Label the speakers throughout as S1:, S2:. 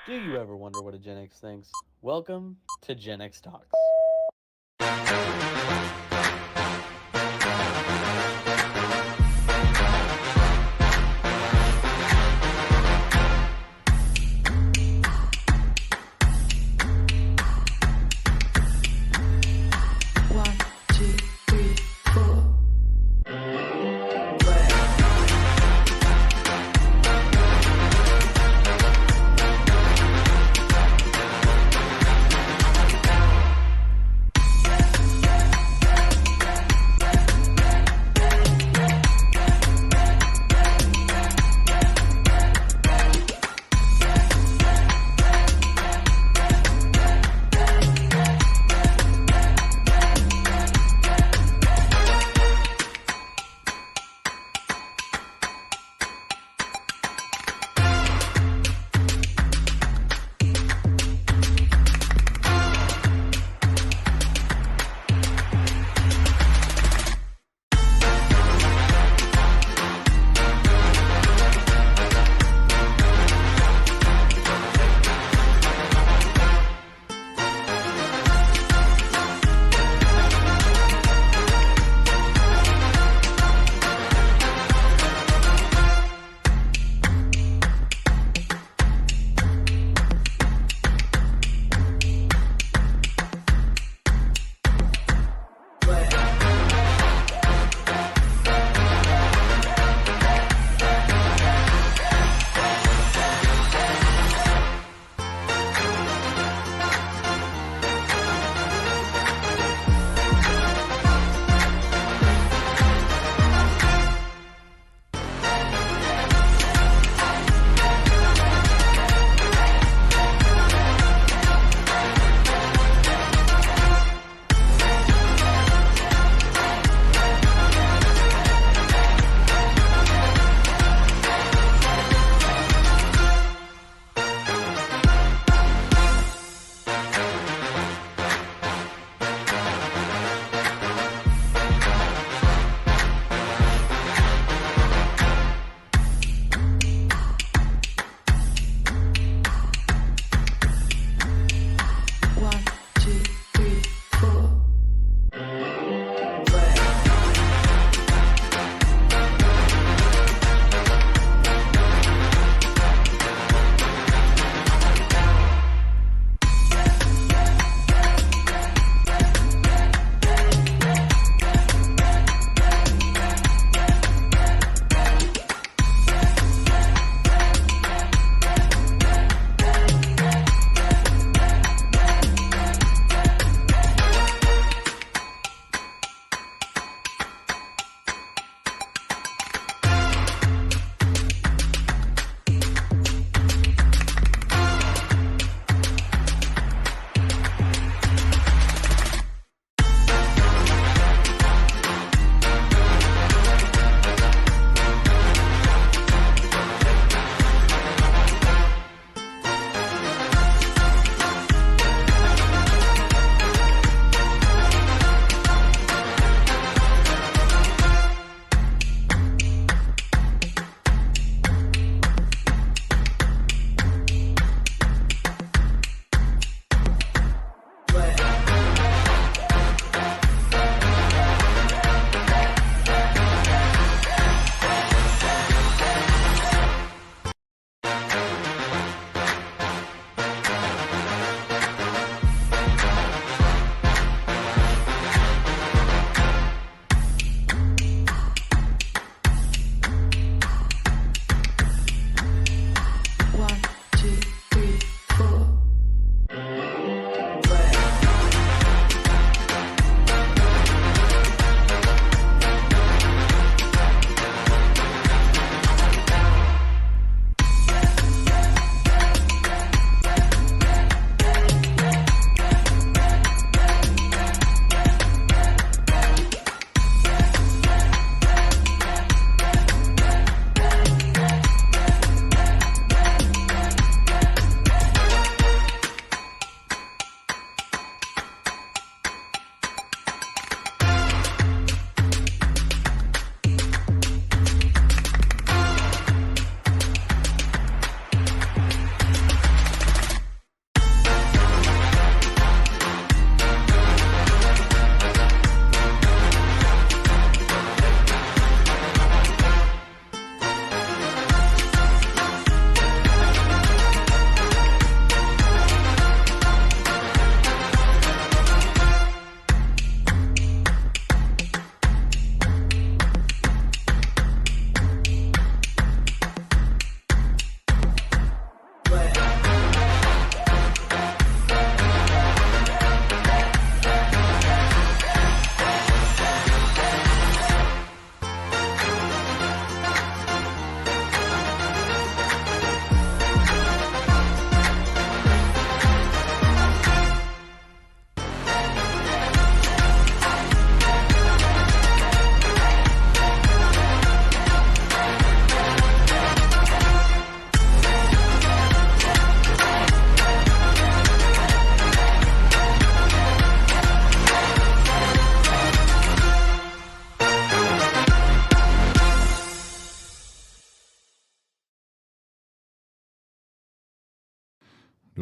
S1: Do you ever wonder what a Gen X thinks? Welcome to Gen X Talks.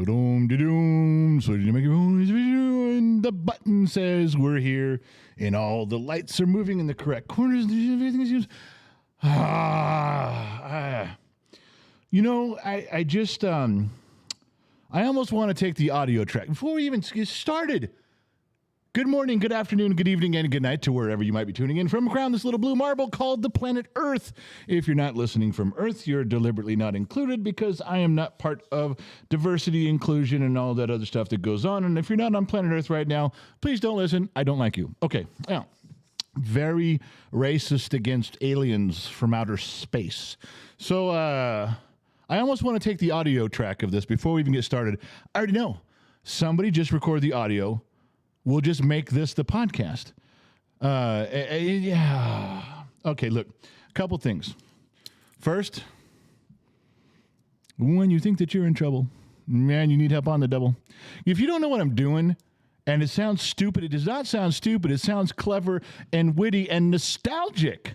S2: Doom, doom. So you make this video, and the button says we're here, and all the lights are moving in the correct corners. Everything is I just I almost want to take the audio track before we even get started. Good morning, good afternoon, good evening, and good night to wherever you might be tuning in from around this little blue marble called the planet Earth. If you're not listening from Earth, you're deliberately not included because I am not part of diversity, inclusion, and all that other stuff that goes on. And if you're not on planet Earth right now, please don't listen. I don't like you. Okay, now, very racist against aliens from outer space. So, I almost want to take the audio track of this before we even get started. I already know. Somebody just record the audio. We'll just make this the podcast. Yeah. Okay, look, a couple things. First, when you think that you're in trouble, man, you need help on the double. If you don't know what I'm doing, and it sounds stupid, it does not sound stupid. It sounds clever and witty and nostalgic.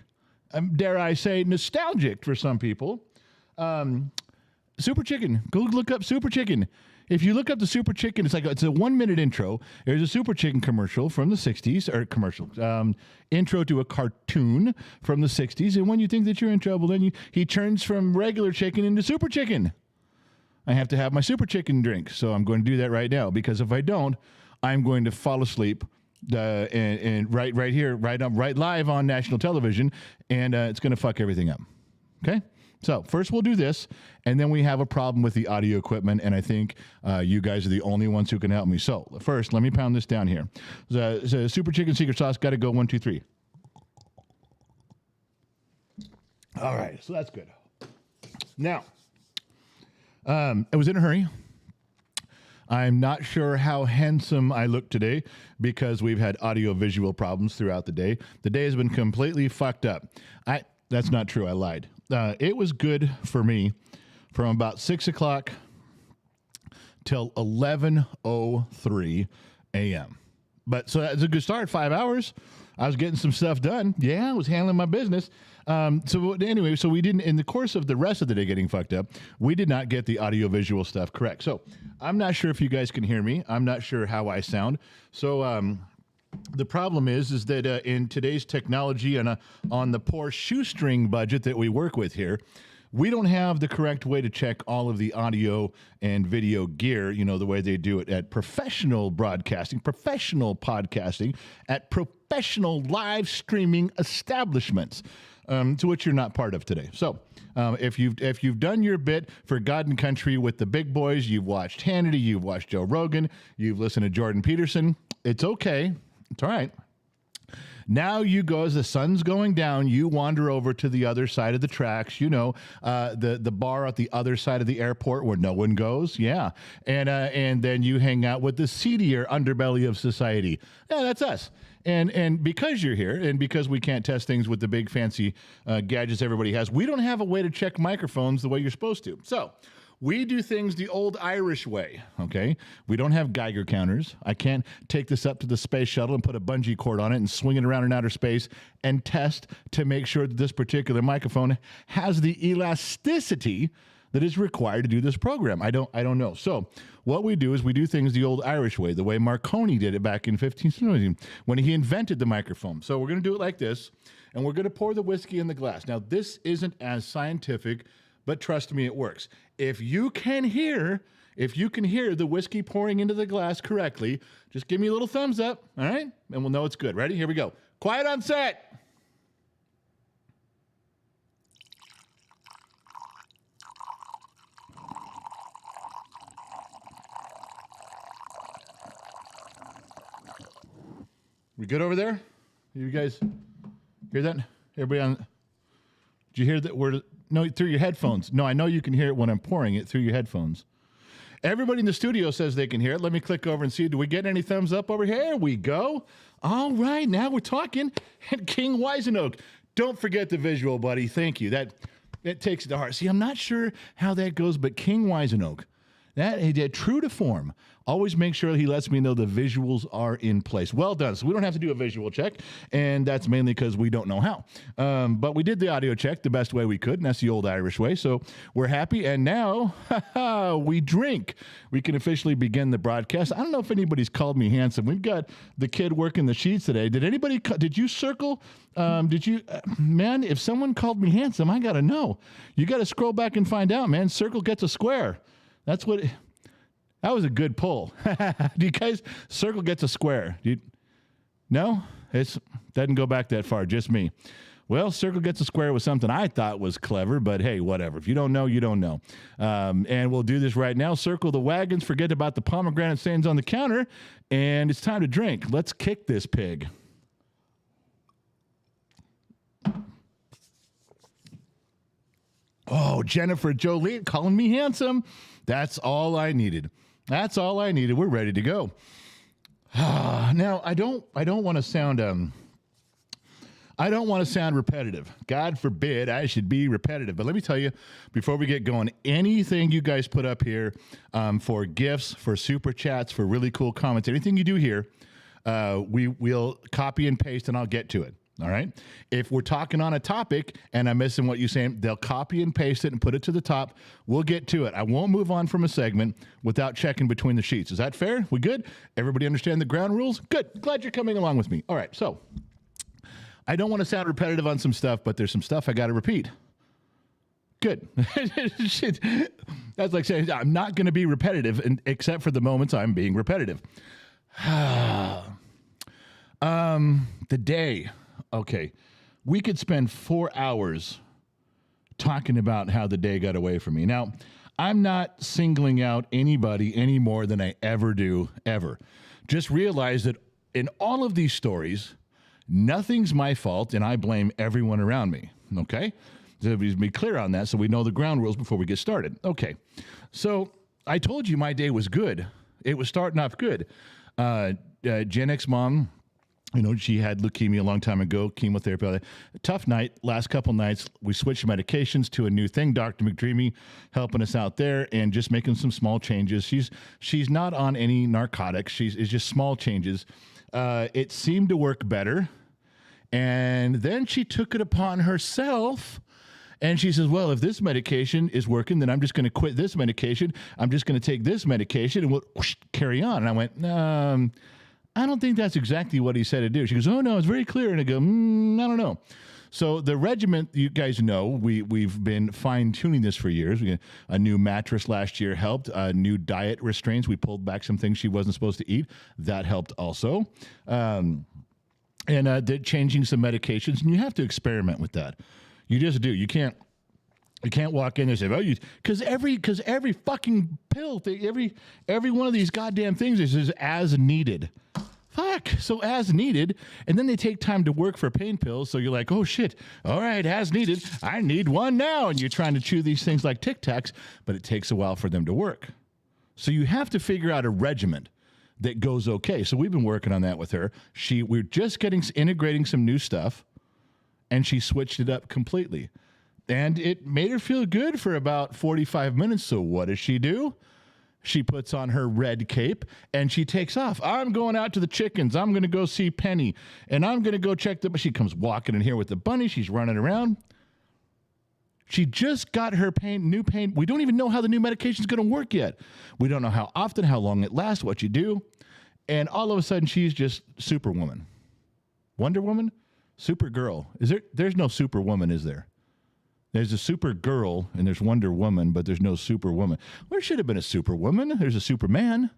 S2: Dare I say nostalgic for some people. Super Chicken. Go look up Super Chicken. If you look up the Super Chicken, it's a 1 minute intro. There's a Super Chicken commercial from the 60s, or commercial, intro to a cartoon from the 60s. And when you think that you're in trouble, then he turns from regular chicken into Super Chicken. I have to have my Super Chicken drink. So I'm going to do that right now, because if I don't, I'm going to fall asleep and right here, right live on national television, and it's going to fuck everything up. Okay? So first we'll do this, and then we have a problem with the audio equipment, and I think you guys are the only ones who can help me. So first, let me pound this down here. The Super Chicken Secret Sauce, got to go 1, 2, 3. All right, so that's good. Now, I was in a hurry. I'm not sure how handsome I look today because we've had audio-visual problems throughout the day. The day has been completely fucked up. That's not true. I lied. It was good for me from about 6 o'clock till 11:03 a.m. But so that's a good start. 5 hours. I was getting some stuff done. Yeah, I was handling my business. So anyway, so we didn't, in the course of the rest of the day getting fucked up, we did not get the audio-visual stuff correct. So I'm not sure if you guys can hear me. I'm not sure how I sound. So the problem is that in today's technology and on the poor shoestring budget that we work with here, we don't have the correct way to check all of the audio and video gear, the way they do it at professional broadcasting, professional podcasting, at professional live streaming establishments, to which you're not part of today. So if you've done your bit for God and country with the big boys, you've watched Hannity, you've watched Joe Rogan, you've listened to Jordan Peterson, it's okay. It's all right. Now you go, as the sun's going down, you wander over to the other side of the tracks, the bar at the other side of the airport where no one goes. Yeah. And then you hang out with the seedier underbelly of society. Yeah, that's us. And because you're here and because we can't test things with the big fancy gadgets everybody has, we don't have a way to check microphones the way you're supposed to. So we do things the old Irish way, okay? We don't have Geiger counters. I can't take this up to the space shuttle and put a bungee cord on it and swing it around in outer space and test to make sure that this particular microphone has the elasticity that is required to do this program. I don't know. So what we do is we do things the old Irish way, the way Marconi did it back in 1517 when he invented the microphone. So we're going to do it like this, and we're going to pour the whiskey in the glass. Now, this isn't as scientific, but trust me, it works. If you can hear the whiskey pouring into the glass correctly, just give me a little thumbs up, all right? And we'll know it's good. Ready? Here we go. Quiet on set. We good over there? You guys hear that? Everybody on? Did you hear that word? No, through your headphones. No, I know you can hear it when I'm pouring it through your headphones. Everybody in the studio says they can hear it. Let me click over and see. Do we get any thumbs up over here? Here we go. All right, now we're talking. And King Wisenoak. Don't forget the visual, buddy. Thank you. That takes it to heart. See, I'm not sure how that goes, but King Wisenoak. That he did true to form. Always make sure he lets me know the visuals are in place. Well done. So we don't have to do a visual check, and that's mainly because we don't know how. But we did the audio check the best way we could, and that's the old Irish way. So we're happy, and now we drink. We can officially begin the broadcast. I don't know if anybody's called me handsome. We've got the kid working the sheets today. Did you circle? Man, if someone called me handsome, I got to know. You got to scroll back and find out, man. Circle gets a square. That was a good pull. Do you guys, circle gets a square? No? It doesn't go back that far, just me. Well, circle gets a square was something I thought was clever, but hey, whatever. If you don't know, you don't know. And we'll do this right now. Circle the wagons, forget about the pomegranate stains on the counter, and it's time to drink. Let's kick this pig. Oh, Jennifer Jolie calling me handsome. That's all I needed. We're ready to go. Now, I don't want to sound repetitive. God forbid I should be repetitive. But let me tell you, before we get going, anything you guys put up here for gifts, for super chats, for really cool comments, anything you do here, we'll copy and paste, and I'll get to it. All right. If we're talking on a topic and I'm missing what you're saying, they'll copy and paste it and put it to the top. We'll get to it. I won't move on from a segment without checking between the sheets. Is that fair? We good? Everybody understand the ground rules? Good. Glad you're coming along with me. All right. So I don't want to sound repetitive on some stuff, but there's some stuff I got to repeat. Good. That's like saying I'm not going to be repetitive, except for the moments I'm being repetitive. The day. Okay, we could spend 4 hours talking about how the day got away from me. Now, I'm not singling out anybody any more than I ever do, ever. Just realize that in all of these stories, nothing's my fault, and I blame everyone around me, okay? So be clear on that so we know the ground rules before we get started. Okay, so I told you my day was good. It was starting off good. Gen X mom, she had leukemia a long time ago, chemotherapy. Tough night. Last couple nights, we switched medications to a new thing. Dr. McDreamy helping us out there and just making some small changes. She's not on any narcotics. It's just small changes. It seemed to work better. And then she took it upon herself. And she says, well, if this medication is working, then I'm just going to quit this medication. I'm just going to take this medication and we'll carry on. And I went, I don't think that's exactly what he said to do. She goes, oh, no, it's very clear. And I go, I don't know. So the regimen, you guys know, we've been fine-tuning this for years. A new mattress last year helped. New diet restraints. We pulled back some things she wasn't supposed to eat. That helped also. And changing some medications. And you have to experiment with that. You just do. You can't walk in and say, well, because every fucking pill, every one of these goddamn things is as needed. Fuck. So as needed, and then they take time to work for pain pills. So you're like, oh shit. All right, as needed. I need one now. And you're trying to chew these things like Tic Tacs, but it takes a while for them to work. So you have to figure out a regimen that goes okay. So we've been working on that with her. We're just integrating some new stuff, and she switched it up completely. And it made her feel good for about 45 minutes. So what does she do? She puts on her red cape and she takes off. I'm going out to the chickens. I'm going to go see Penny. And I'm going to go check she comes walking in here with the bunny. She's running around. She just got her new pain. We don't even know how the new medication is going to work yet. We don't know how often, how long it lasts, what you do. And all of a sudden, she's just Superwoman. Wonder Woman? Supergirl. There's no Superwoman, is there? There's a Supergirl and there's Wonder Woman, but there's no Superwoman. There should have been a Superwoman. There's a Superman.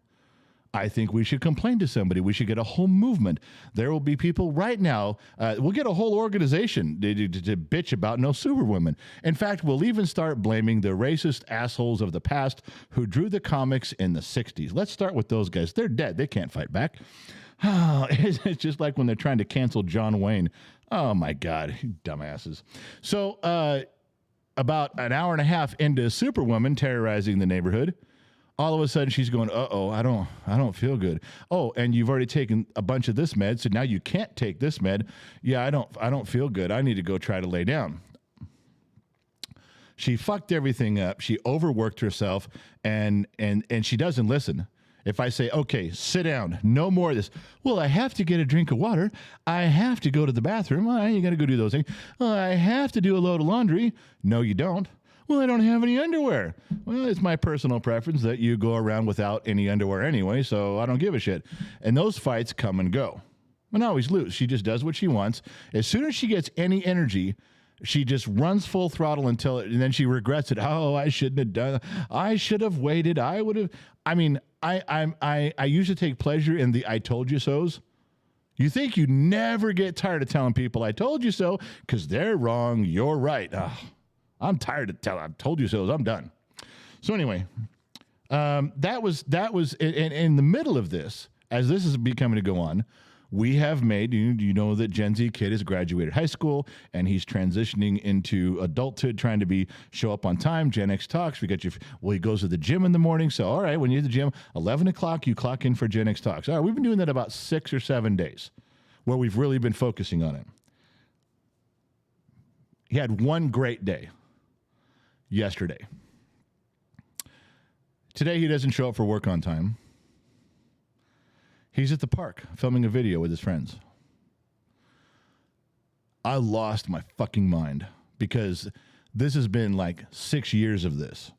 S2: I think we should complain to somebody. We should get a whole movement. There will be people right now. We'll get a whole organization to bitch about no Superwoman. In fact, we'll even start blaming the racist assholes of the past who drew the comics in the 60s. Let's start with those guys. They're dead. They can't fight back. It's just like when they're trying to cancel John Wayne. Oh, my God, you dumbasses. So about an hour and a half into Superwoman terrorizing the neighborhood, all of a sudden she's going, uh-oh, I don't feel good. Oh, and you've already taken a bunch of this med, so now you can't take this med. Yeah, I don't feel good. I need to go try to lay down. She fucked everything up. She overworked herself, and she doesn't listen. If I say, okay, sit down, no more of this. Well, I have to get a drink of water. I have to go to the bathroom. Well, you got to go do those things. Well, I have to do a load of laundry. No, you don't. Well, I don't have any underwear. Well, it's my personal preference that you go around without any underwear anyway, so I don't give a shit. And those fights come and go. And I always lose. She just does what she wants. As soon as she gets any energy, she just runs full throttle and then she regrets it. Oh, I shouldn't have done. I should have waited. I would have. I mean, I usually take pleasure in the "I told you so's." You think you never get tired of telling people "I told you so" because they're wrong. You're right. I'm tired of telling. I told you so's. I'm done. So anyway, that was in the middle of this, as this is becoming to go on. We have made, you know that Gen Z kid has graduated high school and he's transitioning into adulthood, trying to show up on time. Gen X Talks. He goes to the gym in the morning. So, all right, when you're at the gym, 11 o'clock, you clock in for Gen X Talks. All right, we've been doing that about 6 or 7 days where we've really been focusing on it. He had one great day yesterday. Today, he doesn't show up for work on time. He's at the park filming a video with his friends. I lost my fucking mind because this has been like 6 years of this.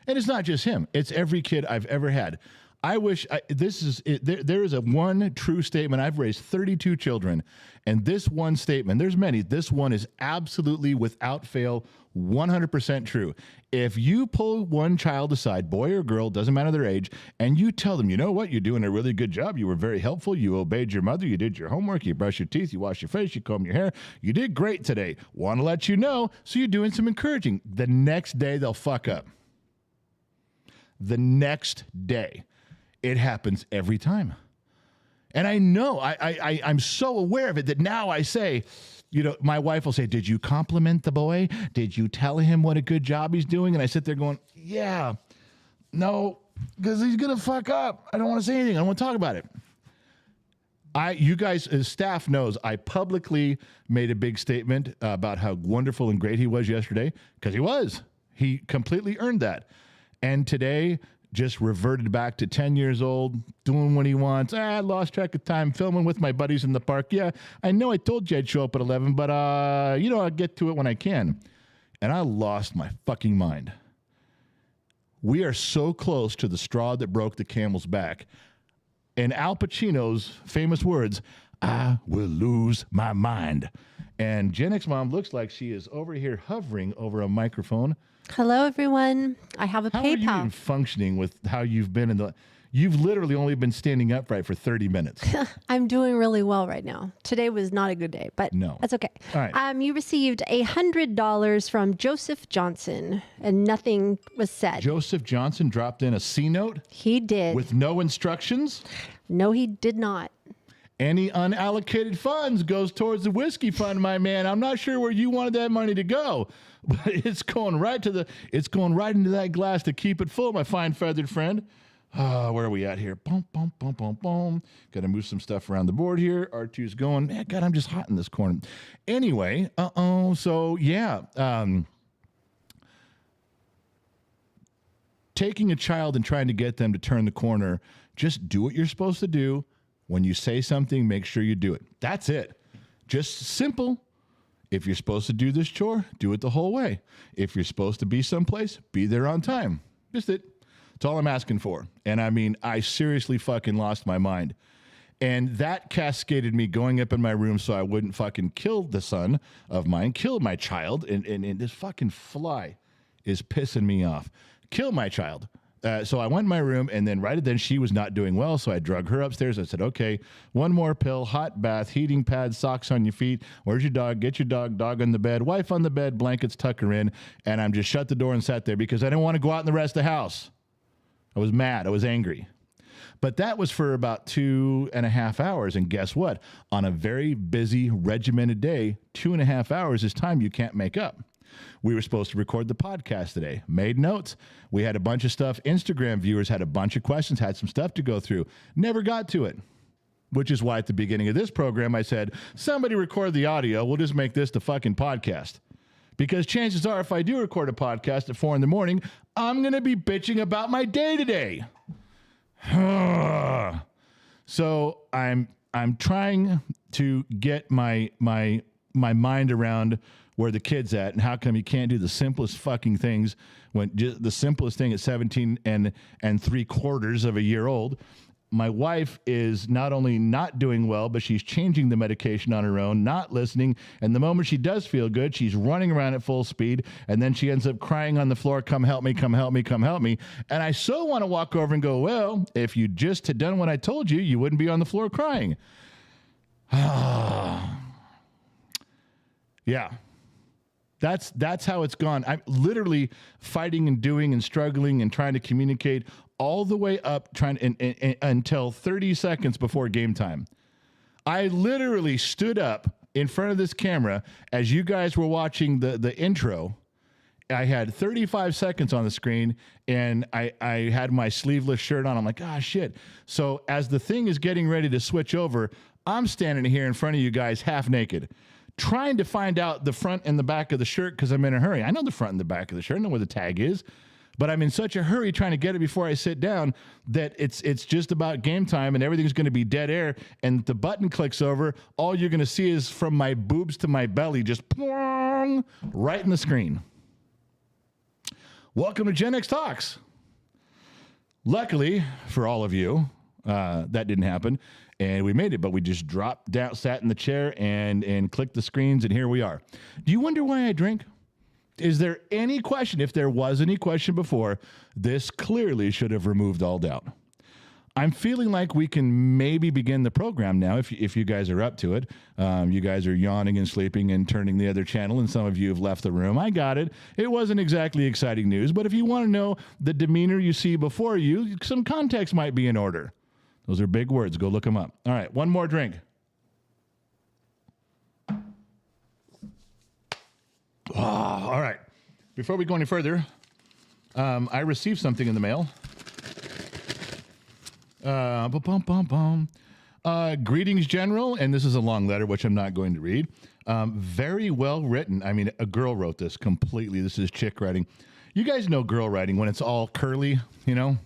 S2: And it's not just him. It's every kid I've ever had. There is a one true statement. I've raised 32 children, and this one statement, there's many, this one is absolutely without fail 100% true. If you pull one child aside, boy or girl, doesn't matter their age, and you tell them, you know what, you're doing a really good job. You were very helpful. You obeyed your mother. You did your homework. You brushed your teeth. You washed your face. You combed your hair. You did great today. Want to let you know, so you're doing some encouraging. The next day, they'll fuck up. The next day. It happens every time. And I know, I'm so aware of it that now I say, my wife will say, did you compliment the boy? Did you tell him what a good job he's doing? And I sit there going, yeah, no, because he's going to fuck up. I don't want to say anything. I don't want to talk about it. You guys, as staff knows, I publicly made a big statement about how wonderful and great he was yesterday, because he was. He completely earned that. And today, just reverted back to 10 years old, doing what he wants. I lost track of time, filming with my buddies in the park. Yeah, I know I told you I'd show up at 11, but, I'll get to it when I can. And I lost my fucking mind. We are so close to the straw that broke the camel's back. In Al Pacino's famous words, I will lose my mind. And Gen X Mom looks like she is over here hovering over a microphone.
S3: Hello, everyone. I have a PayPal.
S2: How are you even functioning with how you've been you've literally only been standing upright for 30 minutes.
S3: I'm doing really well right now. Today was not a good day, but
S2: no.
S3: That's okay.
S2: All right.
S3: You received $100 from Joseph Johnson, and nothing was said.
S2: Joseph Johnson dropped in a C note?
S3: He did.
S2: With no instructions?
S3: No, he did not.
S2: Any unallocated funds goes towards the whiskey fund, my man. I'm not sure where you wanted that money to go, but it's going right into that glass to keep it full, my fine feathered friend. Where are we at here? Boom, boom, boom, boom, boom. Got to move some stuff around the board here. R2's going. Man, God, I'm just hot in this corner. Anyway, so yeah. Taking a child and trying to get them to turn the corner, just do what you're supposed to do. When you say something, make sure you do it. That's it. Just simple. If you're supposed to do this chore, do it the whole way. If you're supposed to be someplace, be there on time. Just it. That's all I'm asking for. And I mean, I seriously fucking lost my mind. And that cascaded me going up in my room so I wouldn't fucking kill the son of mine, kill my child. And this fucking fly is pissing me off. Kill my child. So I went in my room, and then right then she was not doing well, so I drug her upstairs. I said, okay, one more pill, hot bath, heating pad, socks on your feet. Where's your dog? Get your dog on the bed, wife on the bed, blankets, tuck her in. And I'm just shut the door and sat there because I didn't want to go out in the rest of the house. I was mad. I was angry. But that was for about 2.5 hours. And guess what? On a very busy, regimented day, 2.5 hours is time you can't make up. We were supposed to record the podcast today. Made notes. We had a bunch of stuff. Instagram viewers had a bunch of questions, had some stuff to go through. Never got to it. Which is why at the beginning of this program I said, somebody record the audio. We'll just make this the fucking podcast. Because chances are, if I do record a podcast at 4 in the morning, I'm going to be bitching about my day today. So I'm trying to get my mind around where the kid's at and how come you can't do the simplest fucking things when just the simplest thing at 17 and 3/4 of a year old. My wife is not only not doing well, but she's changing the medication on her own, not listening. And the moment she does feel good, she's running around at full speed. And then she ends up crying on the floor, come help me, come help me, come help me. And I so want to walk over and go, well, if you just had done what I told you, you wouldn't be on the floor crying. Yeah. That's how it's gone. I'm literally fighting and doing and struggling and trying to communicate all the way up until 30 seconds before game time. I literally stood up in front of this camera as you guys were watching the intro. I had 35 seconds on the screen and I had my sleeveless shirt on. I'm like, ah, shit. So as the thing is getting ready to switch over, I'm standing here in front of you guys half naked, trying to find out the front and the back of the shirt because I'm in a hurry. I know the front and the back of the shirt. I know where the tag is, but I'm in such a hurry trying to get it before I sit down that it's just about game time and everything's going to be dead air. And the button clicks over. All you're going to see is from my boobs to my belly, just plong, right in the screen. Welcome to Gen X Talks. Luckily for all of you, that didn't happen. And we made it, but we just dropped down, sat in the chair, and clicked the screens, and here we are. Do you wonder why I drink? Is there any question? If there was any question before, this clearly should have removed all doubt. I'm feeling like we can maybe begin the program now, if you guys are up to it. You guys are yawning and sleeping and turning the other channel, and some of you have left the room. I got it. It wasn't exactly exciting news, but if you want to know the demeanor you see before you, some context might be in order. Those are big words. Go look them up. All right, one more drink. All right. Before we go any further, I received something in the mail. Greetings, General, and this is a long letter, which I'm not going to read. Very well written. I mean, a girl wrote this completely. This is chick writing. You guys know girl writing when it's all curly, you know?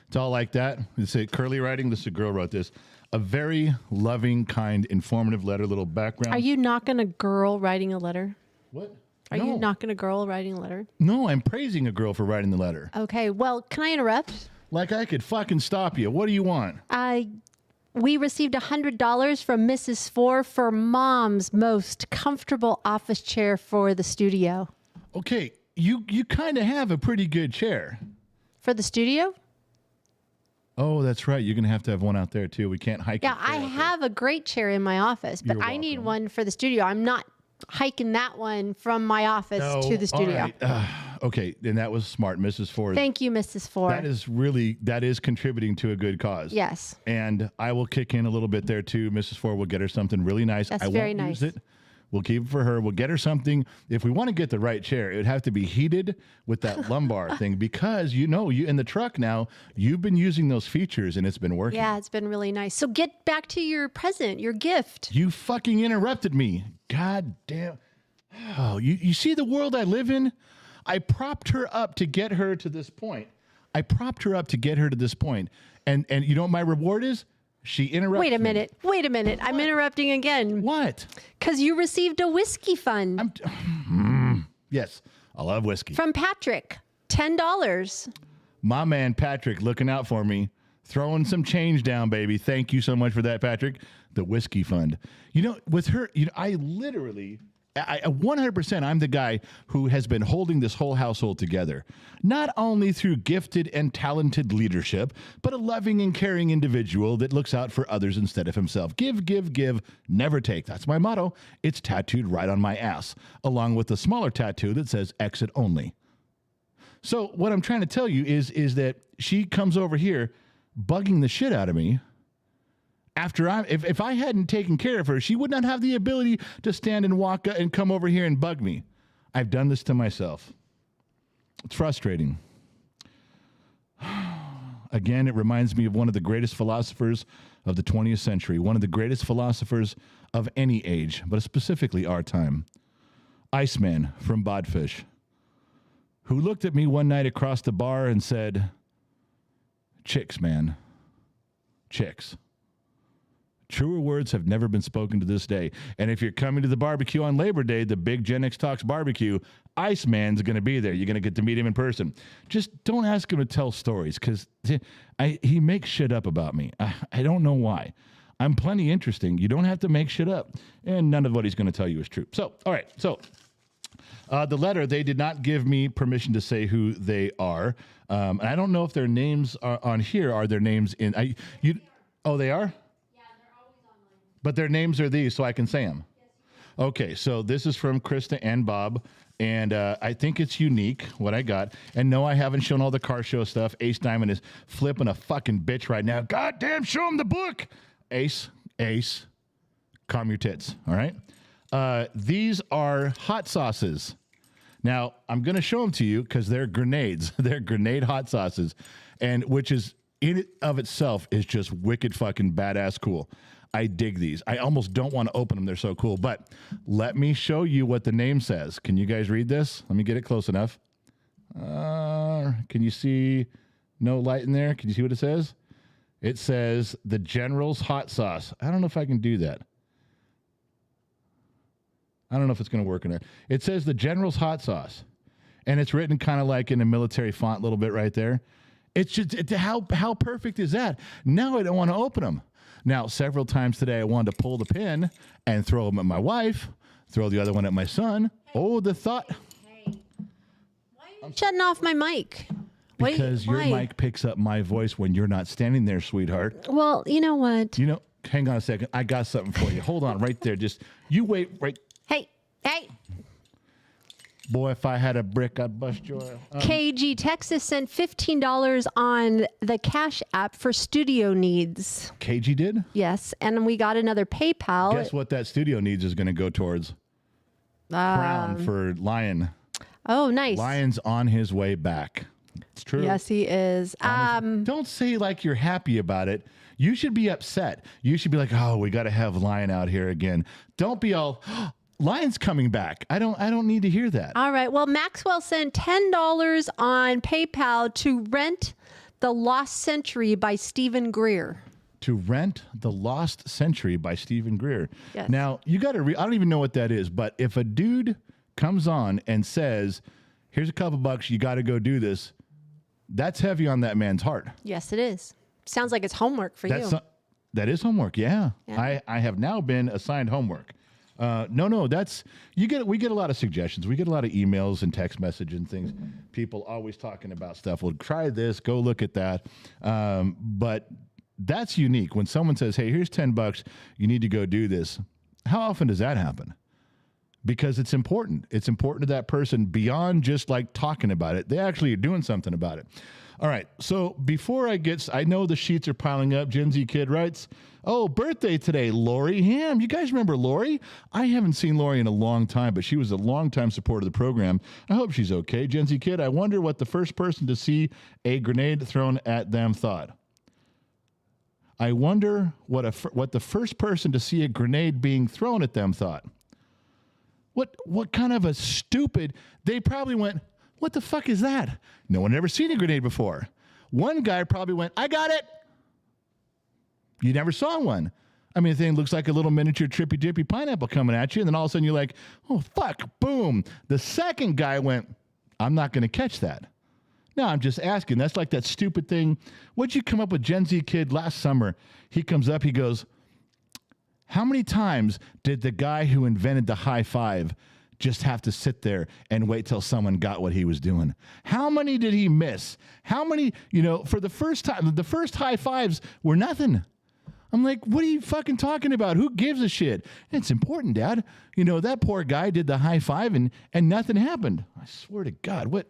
S2: It's all like that. It's a curly writing. This is a girl wrote this. A very loving, kind, informative letter, little background.
S3: Are you knocking a girl writing a letter?
S2: What?
S3: Are you knocking a girl writing a letter?
S2: No, I'm praising a girl for writing the letter.
S3: Okay, well, can I interrupt?
S2: Like I could fucking stop you. What do you want?
S3: We received $100 from Mrs. for Mom's most comfortable office chair for the studio.
S2: Okay, you kind of have a pretty good chair.
S3: For the studio?
S2: Oh, that's right. You're going to have one out there, too. We can't hike.
S3: Yeah, I have a great chair in my office, but I need one for the studio. I'm not hiking that one from my office to the studio.
S2: All right. Okay, and that was smart, Mrs. Ford.
S3: Thank you, Mrs. Ford.
S2: That is contributing to a good cause.
S3: Yes.
S2: And I will kick in a little bit there, too. Mrs. Ford will get her something really nice.
S3: That's
S2: I
S3: very
S2: won't
S3: nice.
S2: use it. We'll keep it for her. We'll get her something. If we want to get the right chair, it would have to be heated with that lumbar thing because, you in the truck now, you've been using those features and it's been working.
S3: Yeah, it's been really nice. So get back to your present, your gift.
S2: You fucking interrupted me. God damn. Oh, you see the world I live in? I propped her up to get her to this point. And you know what my reward is? She interrupted
S3: Wait a minute. I'm interrupting again.
S2: What?
S3: Because you received a whiskey fund.
S2: Yes, I love whiskey.
S3: From Patrick, $10.
S2: My man Patrick looking out for me, throwing some change down, baby. Thank you so much for that, Patrick. The whiskey fund. With her, I literally... I 100%, I'm the guy who has been holding this whole household together, not only through gifted and talented leadership, but a loving and caring individual that looks out for others instead of himself. Give, give, give, never take. That's my motto. It's tattooed right on my ass, along with a smaller tattoo that says exit only. So what I'm trying to tell you is that she comes over here bugging the shit out of me. If I hadn't taken care of her, she would not have the ability to stand and walk and come over here and bug me. I've done this to myself. It's frustrating. Again, it reminds me of one of the greatest philosophers of the 20th century, one of the greatest philosophers of any age, but specifically our time. Iceman from Bodfish, who looked at me one night across the bar and said, chicks, man. Chicks. Truer words have never been spoken to this day. And if you're coming to the barbecue on Labor Day, the big Gen X Talks barbecue, Iceman's going to be there. You're going to get to meet him in person. Just don't ask him to tell stories because he makes shit up about me. I don't know why. I'm plenty interesting. You don't have to make shit up. And none of what he's going to tell you is true. So, all right. So, the letter, they did not give me permission to say who they are. And I don't know if their names are on here. Are their names in? Oh, they are? But their names are these, so I can say them. Okay, so this is from Krista and Bob, and I think it's unique, what I got. And no, I haven't shown all the car show stuff. Ace Diamond is flipping a fucking bitch right now. Goddamn, show him the book! Ace, calm your tits, all right? These are hot sauces. Now, I'm going to show them to you because they're grenades. They're grenade hot sauces, and which is, in it of itself, is just wicked fucking badass cool. I dig these. I almost don't want to open them. They're so cool. But let me show you what the name says. Can you guys read this? Let me get it close enough. Can you see? No light in there. Can you see what it says? It says the General's hot sauce. I don't know if I can do that. I don't know if it's going to work in there. It says the General's hot sauce. And it's written kind of like in a military font a little bit right there. It's just, how perfect is that? Now I don't want to open them. Now, several times today, I wanted to pull the pin and throw them at my wife, throw the other one at my son. Oh, the thought.
S3: Hey. Why are you shutting off my mic?
S2: Because your mic picks up my voice when you're not standing there, sweetheart.
S3: Well, you know what?
S2: Hang on a second. I got something for you. Hold on right there. Just, you wait right.
S3: Hey.
S2: Boy, if I had a brick, I'd bust your...
S3: KG Texas sent $15 on the Cash App for studio needs.
S2: KG did?
S3: Yes, and we got another PayPal.
S2: Guess what that studio needs is going to go towards? Crown for Lion.
S3: Oh, nice.
S2: Lion's on his way back. It's true.
S3: Yes, he is.
S2: Don't say like you're happy about it. You should be upset. You should be like, oh, we got to have Lion out here again. Don't be all... Lion's coming back. I don't need to hear that.
S3: All right. Well, Maxwell sent $10 on PayPal to rent The Lost Century by Stephen Greer.
S2: To rent The Lost Century by Stephen Greer.
S3: Yes.
S2: Now, you got to I don't even know what that is, but if a dude comes on and says, here's a couple bucks, you got to go do this, that's heavy on that man's heart.
S3: Yes, it is. Sounds like it's homework for you.
S2: That is homework, yeah. I have now been assigned homework. No, we get a lot of suggestions. We get a lot of emails and text messages and things. People always talking about stuff. Well, try this, go look at that. But that's unique. When someone says, hey, here's $10, you need to go do this. How often does that happen? Because it's important. It's important to that person beyond just like talking about it. They actually are doing something about it. All right. So before I know the sheets are piling up. Gen Z Kid writes, oh, birthday today, Lori Ham. You guys remember Lori? I haven't seen Lori in a long time, but she was a longtime supporter of the program. I hope she's okay. Gen Z Kid, I wonder what the first person to see a grenade thrown at them thought. I wonder what the first person to see a grenade being thrown at them thought. What kind of a stupid... They probably went, what the fuck is that? No one had ever seen a grenade before. One guy probably went, I got it. You never saw one. I mean, the thing looks like a little miniature trippy dippy pineapple coming at you, and then all of a sudden you're like, oh, fuck, boom. The second guy went, I'm not going to catch that. No, I'm just asking. That's like that stupid thing. What'd you come up with, Gen Z Kid, last summer? He comes up, he goes, how many times did the guy who invented the high five just have to sit there and wait till someone got what he was doing? How many did he miss? How many, for the first time, the first high fives were nothing. I'm like, what are you fucking talking about? Who gives a shit? It's important, Dad. That poor guy did the high five and nothing happened. I swear to God, what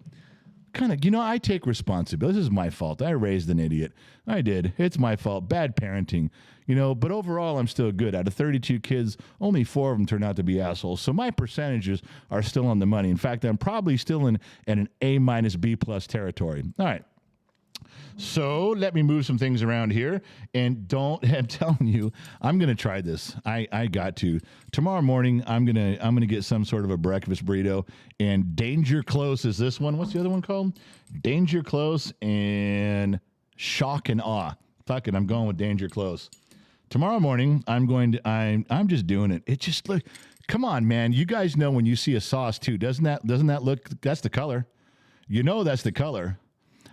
S2: kind of, I take responsibility. This is my fault. I raised an idiot. I did. It's my fault. Bad parenting. But overall, I'm still good. Out of 32 kids, only 4 of them turned out to be assholes. So my percentages are still on the money. In fact, I'm probably still in an A- B+ territory. All right. So let me move some things around here, and I'm telling you, I'm gonna try this. I got to tomorrow morning. I'm gonna get some sort of a breakfast burrito. And Danger Close is this one. What's the other one called? Danger Close and Shock and Awe. Fuck it, I'm going with Danger Close. Tomorrow morning, I'm just doing it. It just look. Come on, man. You guys know when you see a sauce too. Doesn't that look? That's the color. You know that's the color.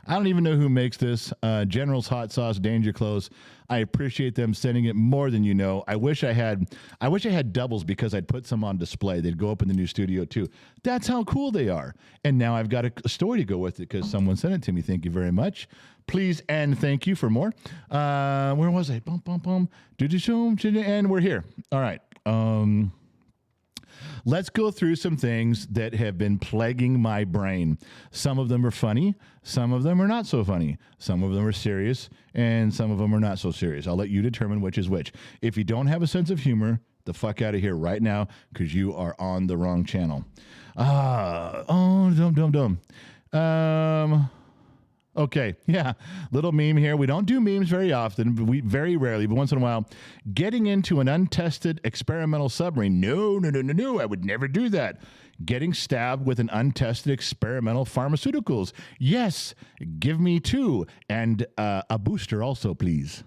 S2: I don't even know who makes this. General's Hot Sauce, Danger Close. I appreciate them sending it more than you know. I wish I had doubles because I'd put some on display. They'd go up in the new studio too. That's how cool they are. And now I've got a story to go with it because someone sent it to me. Thank you very much. Please and thank you for more. Where was I? Boom, boom, boom. And we're here. All right. Let's go through some things that have been plaguing my brain. Some of them are funny. Some of them are not so funny. Some of them are serious, and some of them are not so serious. I'll let you determine which is which. If you don't have a sense of humor, the fuck out of here right now because you are on the wrong channel. Okay, yeah, little meme here. We don't do memes very often, but very rarely, but once in a while. Getting into an untested experimental submarine. No, I would never do that. Getting stabbed with an untested experimental pharmaceuticals. Yes, give me 2 and a booster also, please.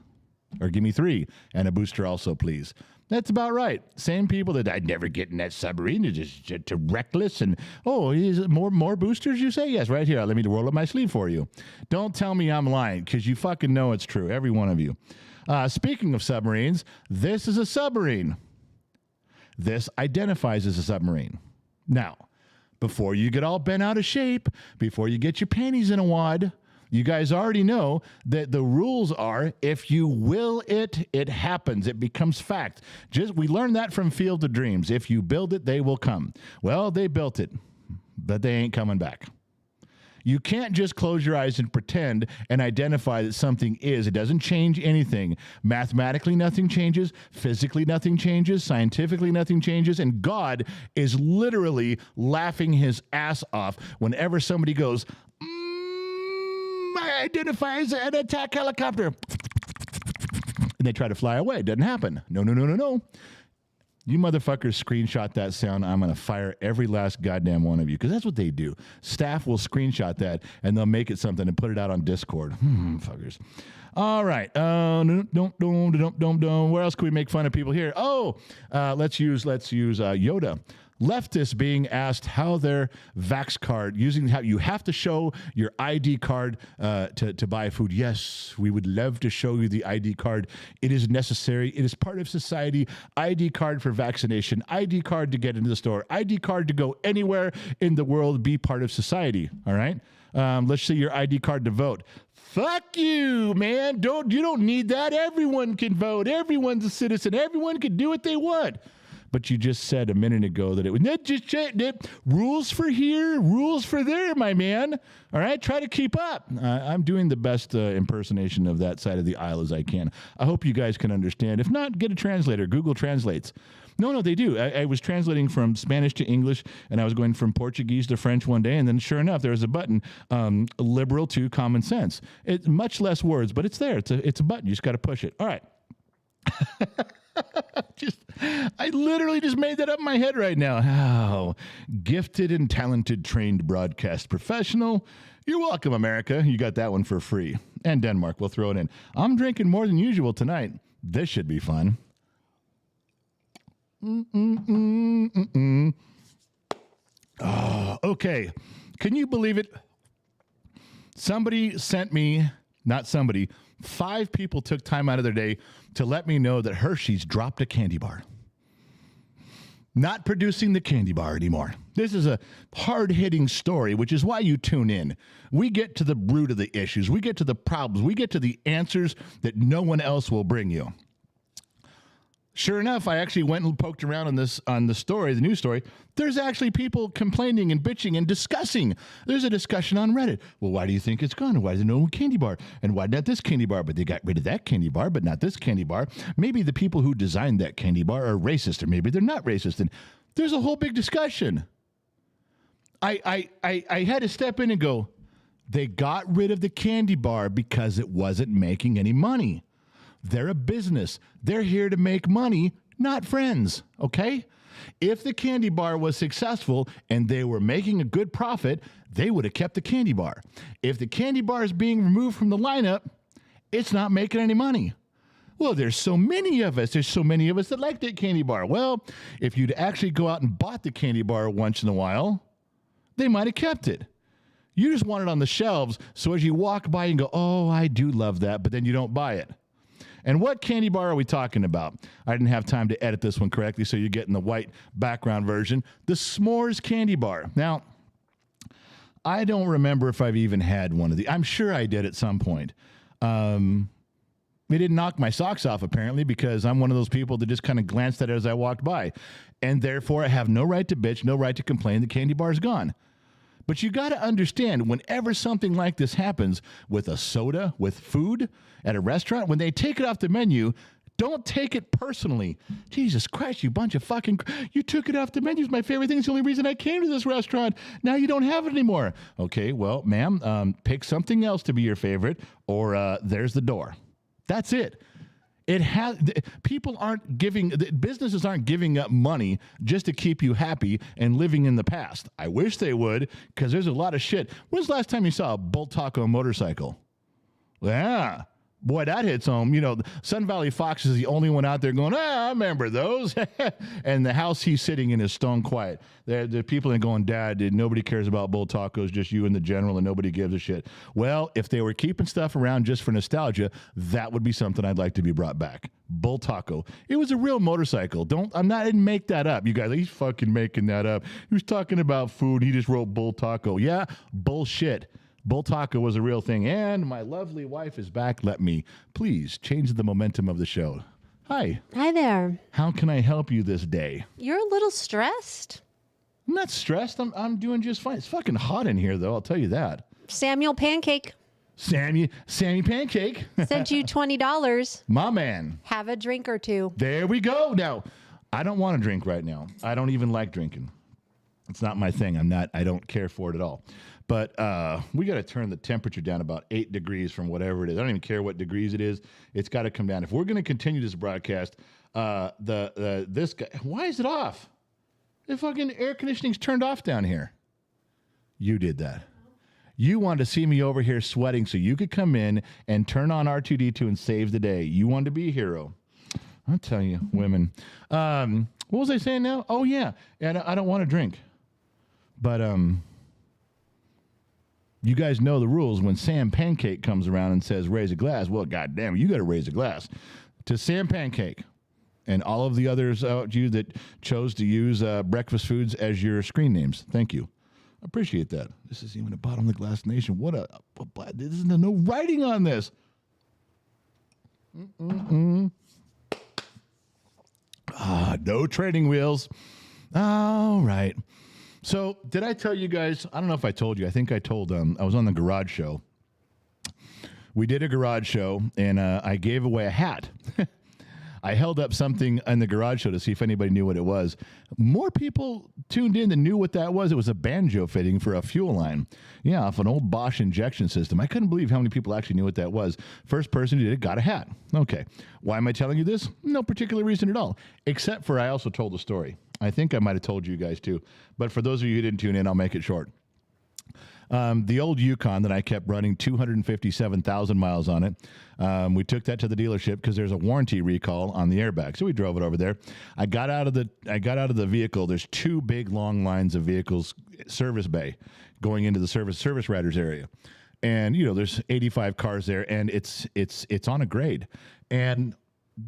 S2: Or give me 3 and a booster also, please. That's about right. Same people that I'd never get in that submarine. They're just too reckless. And, is it more boosters, you say? Yes, right here. Let me roll up my sleeve for you. Don't tell me I'm lying, because you fucking know it's true, every one of you. Speaking of submarines, this is a submarine. This identifies as a submarine. Now, before you get all bent out of shape, before you get your panties in a wad, you guys already know that the rules are if you will it, it happens. It becomes fact. We learned that from Field of Dreams. If you build it, they will come. Well, they built it, but they ain't coming back. You can't just close your eyes and pretend and identify that something is. It doesn't change anything. Mathematically, nothing changes. Physically, nothing changes. Scientifically, nothing changes. And God is literally laughing his ass off whenever somebody goes, I identify as an attack helicopter. And they try to fly away. It doesn't happen. No. You motherfuckers screenshot that sound. I'm going to fire every last goddamn one of you because that's what they do. Staff will screenshot that and they'll make it something and put it out on Discord. Fuckers. All right. Where else can we make fun of people here? Let's use Yoda. Leftists being asked how their Vax card, using how you have to show your ID card to buy food. Yes, we would love to show you the ID card. It is necessary. It is part of society. ID card for vaccination. ID card to get into the store. ID card to go anywhere in the world. Be part of society. All right. Let's see your ID card to vote. Fuck you, man. You don't need that. Everyone can vote. Everyone's a citizen. Everyone can do what they want. But you just said a minute ago that it was rules for here, rules for there, my man. All right, try to keep up. I'm doing the best impersonation of that side of the aisle as I can. I hope you guys can understand. If not, get a translator. Google translates. No, they do. I was translating from Spanish to English, and I was going from Portuguese to French one day, and then sure enough, there was a button, liberal to common sense. It's much less words, but it's there. It's a button. You just got to push it. All right. I literally just made that up in my head right now. How gifted and talented trained broadcast professional. You're welcome, America. You got that one for free. And Denmark, we'll throw it in. I'm drinking more than usual tonight. This should be fun. Oh, okay. Can you believe it? Somebody sent me, not somebody, 5 people took time out of their day to let me know that Hershey's dropped a candy bar. Not producing the candy bar anymore. This is a hard-hitting story, which is why you tune in. We get to the root of the issues. We get to the problems. We get to the answers that no one else will bring you. Sure enough, I actually went and poked around on the story, the news story. There's actually people complaining and bitching and discussing. There's a discussion on Reddit. Well, why do you think it's gone? Why is there no candy bar? And why not this candy bar? But they got rid of that candy bar, but not this candy bar. Maybe the people who designed that candy bar are racist, or maybe they're not racist. And there's a whole big discussion. I had to step in and go, They got rid of the candy bar because it wasn't making any money. They're a business. They're here to make money, not friends, okay? If the candy bar was successful and they were making a good profit, they would have kept the candy bar. If the candy bar is being removed from the lineup, it's not making any money. Well, there's so many of us. There's so many of us that like that candy bar. Well, if you'd actually go out and bought the candy bar once in a while, they might have kept it. You just want it on the shelves, so as you walk by and go, oh, I do love that, but then you don't buy it. And what candy bar are we talking about? I didn't have time to edit this one correctly, so you're getting the white background version. The s'mores candy bar. Now, I don't remember if I've even had one of these. I'm sure I did at some point. It didn't knock my socks off, apparently, because I'm one of those people that just kind of glanced at it as I walked by. And therefore, I have no right to bitch, no right to complain. The candy bar's gone. But you got to understand, whenever something like this happens with a soda, with food at a restaurant, when they take it off the menu, don't take it personally. Jesus Christ, you bunch of fucking... You took it off the menu. It's my favorite thing. It's the only reason I came to this restaurant. Now you don't have it anymore. Okay, well, ma'am, pick something else to be your favorite, or there's the door. That's it. People aren't giving, businesses aren't giving up money just to keep you happy and living in the past. I wish they would, because there's a lot of shit. When's the last time you saw a Bull Taco motorcycle? Yeah. Boy, that hits home. You know, Sun Valley Fox is the only one out there going, I remember those. And the house he's sitting in is stone quiet. The people are going, Dad, nobody cares about Bull Tacos, just you and the general, and nobody gives a shit. Well, if they were keeping stuff around just for nostalgia, that would be something I'd like to be brought back. Bull Taco. It was a real motorcycle. I didn't make that up. You guys, he's fucking making that up. He was talking about food. He just wrote Bull Taco. Yeah, bullshit. Bull Taco was a real thing, and my lovely wife is back. Let me please change the momentum of the show. Hi.
S3: Hi there.
S2: How can I help you this day?
S3: You're a little stressed.
S2: I'm not stressed. I'm doing just fine. It's fucking hot in here, though. I'll tell you that.
S3: Samuel Pancake
S2: Sammy Pancake
S3: sent you $20.
S2: My man.
S3: Have a drink or two.
S2: There we go. Now, I don't want to drink right now. I don't even like drinking. It's not my thing. I don't care for it at all. But we got to turn the temperature down about 8 degrees from whatever it is. I don't even care what degrees it is. It's got to come down. If we're going to continue this broadcast, this guy, why is it off? The fucking air conditioning's turned off down here. You did that. You wanted to see me over here sweating so you could come in and turn on R2D2 and save the day. You wanted to be a hero. I'll tell you, women. What was I saying now? Oh, yeah. And I don't want to drink. But you guys know the rules. When Sam Pancake comes around and says, raise a glass, well, goddamn, you got to raise a glass to Sam Pancake and all of the others you that chose to use breakfast foods as your screen names. Thank you. I appreciate that. This is even a bottom of the glass nation. There's no writing on this. No training wheels. All right. So did I tell you guys, I don't know if I told you, I think I told I was on the garage show. We did a garage show, and I gave away a hat. I held up something in the garage show to see if anybody knew what it was. More people tuned in than knew what that was. It was a banjo fitting for a fuel line. Yeah, off an old Bosch injection system. I couldn't believe how many people actually knew what that was. First person who did it got a hat. Okay. Why am I telling you this? No particular reason at all. Except for I also told a story. I think I might have told you guys too. But for those of you who didn't tune in, I'll make it short. The old Yukon that I kept running 257,000 miles on it. We took that to the dealership because there's a warranty recall on the airbag. So we drove it over there. I got out of the vehicle. There's 2 big long lines of vehicles, service bay, going into the service riders area. And there's 85 cars there, and it's on a grade. And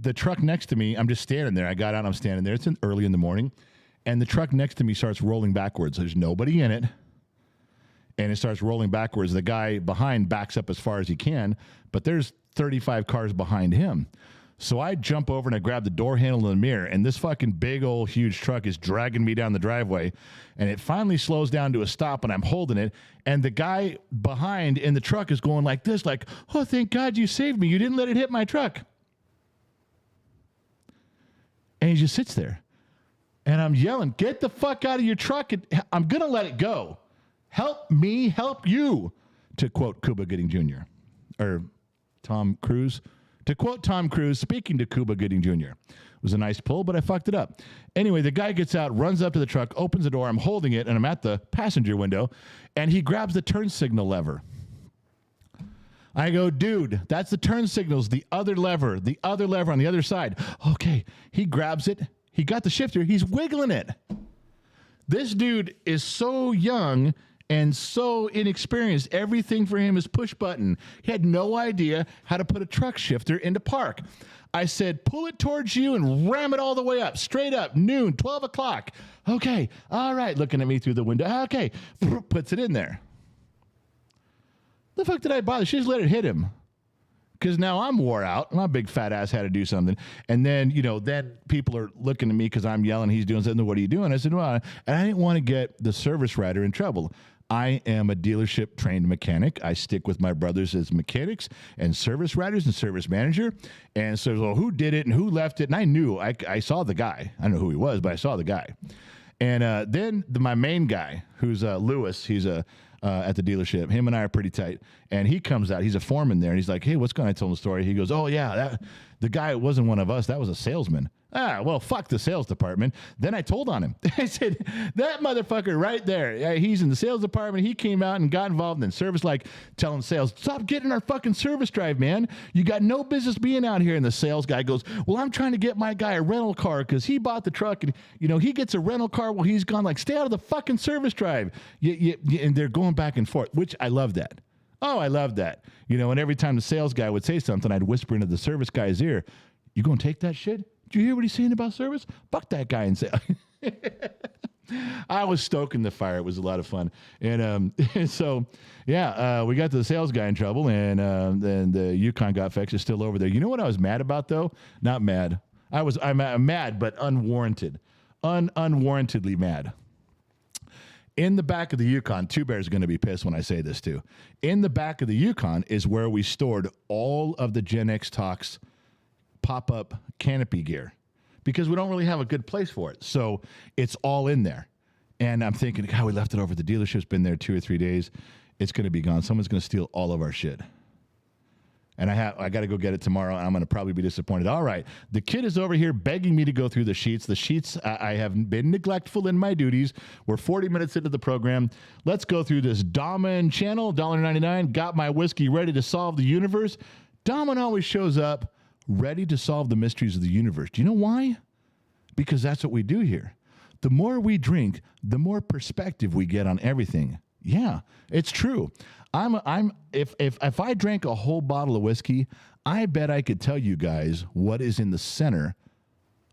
S2: the truck next to me, I'm just standing there. I got out, I'm standing there. It's early in the morning, and the truck next to me starts rolling backwards. There's nobody in it. And it starts rolling backwards. The guy behind backs up as far as he can, but there's 35 cars behind him. So I jump over and I grab the door handle and the mirror, and this fucking big old huge truck is dragging me down the driveway, and it finally slows down to a stop, and I'm holding it, and the guy behind in the truck is going like this, like, oh, thank God you saved me. You didn't let it hit my truck. And he just sits there. And I'm yelling, get the fuck out of your truck. I'm going to let it go. Help me help you. to quote Cuba Gooding Jr. or Tom Cruise. To quote Tom Cruise, speaking to Cuba Gooding Jr. It was a nice pull, but I fucked it up. Anyway, the guy gets out, runs up to the truck, opens the door. I'm holding it, and I'm at the passenger window, and he grabs the turn signal lever. I go, dude, that's the turn signals, the other lever on the other side. Okay, he grabs it. He got the shifter. He's wiggling it. This dude is so young and so inexperienced. Everything for him is push button. He had no idea how to put a truck shifter into park. I said, pull it towards you and ram it all the way up, straight up, noon, 12 o'clock. Okay, all right, looking at me through the window. Okay, puts it in there. The fuck did I bother? She just let it hit him. Because now I'm wore out. My big fat ass had to do something. And then, then people are looking at me because I'm yelling, he's doing something. What are you doing? I said, well, and I didn't want to get the service writer in trouble. I am a dealership trained mechanic. I stick with my brothers as mechanics and service writers and service manager. And so, well, who did it and who left it? And I knew, I saw the guy. I don't know who he was, but I saw the guy. And then my main guy, who's Lewis, he's at the dealership. Him and I are pretty tight. And he comes out. He's a foreman there. And he's like, hey, what's going on? I told him the story. He goes, oh, yeah, the guy wasn't one of us. That was a salesman. Well, fuck the sales department. Then I told on him. I said, that motherfucker right there, he's in the sales department. He came out and got involved in service, like telling sales, stop getting our fucking service drive, man. You got no business being out here. And the sales guy goes, well, I'm trying to get my guy a rental car because he bought the truck and, he gets a rental car while he's gone. Like, stay out of the fucking service drive. And they're going back and forth, which I love that. Oh, I love that. And every time the sales guy would say something, I'd whisper into the service guy's ear, you going to take that shit? Did you hear what he's saying about service? Fuck that guy and say. I was stoking the fire. It was a lot of fun. And so, yeah, we got the sales guy in trouble, and then the Yukon got fixed. It's still over there. You know what I was mad about, though? Not mad. I'm mad, but unwarranted. Unwarrantedly mad. In the back of the Yukon, Two Bears are going to be pissed when I say this, too. In the back of the Yukon is where we stored all of the Gen X Talks pop-up canopy gear because we don't really have a good place for it. So it's all in there. And I'm thinking, God, we left it over at the dealership. It's been there 2 or 3 days. It's going to be gone. Someone's going to steal all of our shit. And I got to go get it tomorrow. And I'm going to probably be disappointed. All right. The kid is over here begging me to go through the sheets. The sheets, I have been neglectful in my duties. We're 40 minutes into the program. Let's go through this. Daman channel, $1.99. Got my whiskey ready to solve the universe. Daman always shows up ready to solve the mysteries of the universe. Do you know why? Because that's what we do here. The more we drink, the more perspective we get on everything. Yeah, it's true. If I drank a whole bottle of whiskey, I bet I could tell you guys what is in the center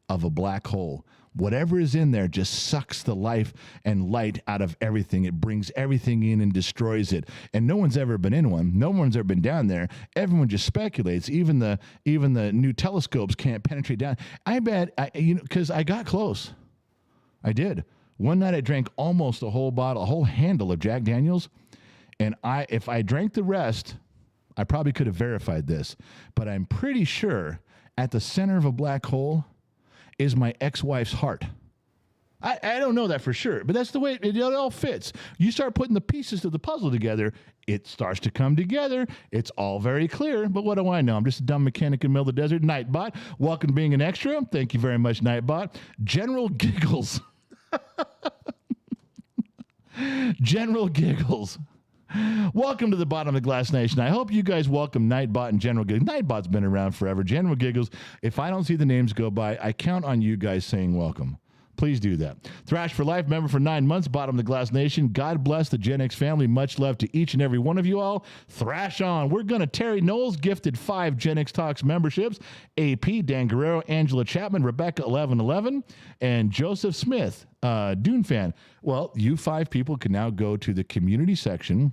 S2: of a black hole. Whatever is in there just sucks the life and light out of everything. It brings everything in and destroys it. And no one's ever been in one. No one's ever been down there. Everyone just speculates. Even the new telescopes can't penetrate down. I bet, because I got close. I did. One night I drank almost a whole handle of Jack Daniels. And if I drank the rest, I probably could have verified this. But I'm pretty sure at the center of a black hole is my ex-wife's heart. I don't know that for sure, but that's the way it all fits. You start putting the pieces of the puzzle together, it starts to come together. It's all very clear, but what do I know? I'm just a dumb mechanic in the middle of the desert. Nightbot, welcome to being an extra. Thank you very much, Nightbot. General Giggles. General Giggles. Welcome to the Bottom of the Glass Nation. I hope you guys welcome Nightbot and General Giggles. Nightbot's been around forever. General Giggles, if I don't see the names go by, I count on you guys saying welcome. Please do that. Thrash for Life, member for 9 months, Bottom of the Glass Nation. God bless the Gen X family. Much love to each and every one of you all. Thrash on. We're going to Terry Knowles, gifted 5 Gen X Talks memberships. AP, Dan Guerrero, Angela Chapman, Rebecca 1111, and Joseph Smith, Dune fan. Well, you 5 people can now go to the community section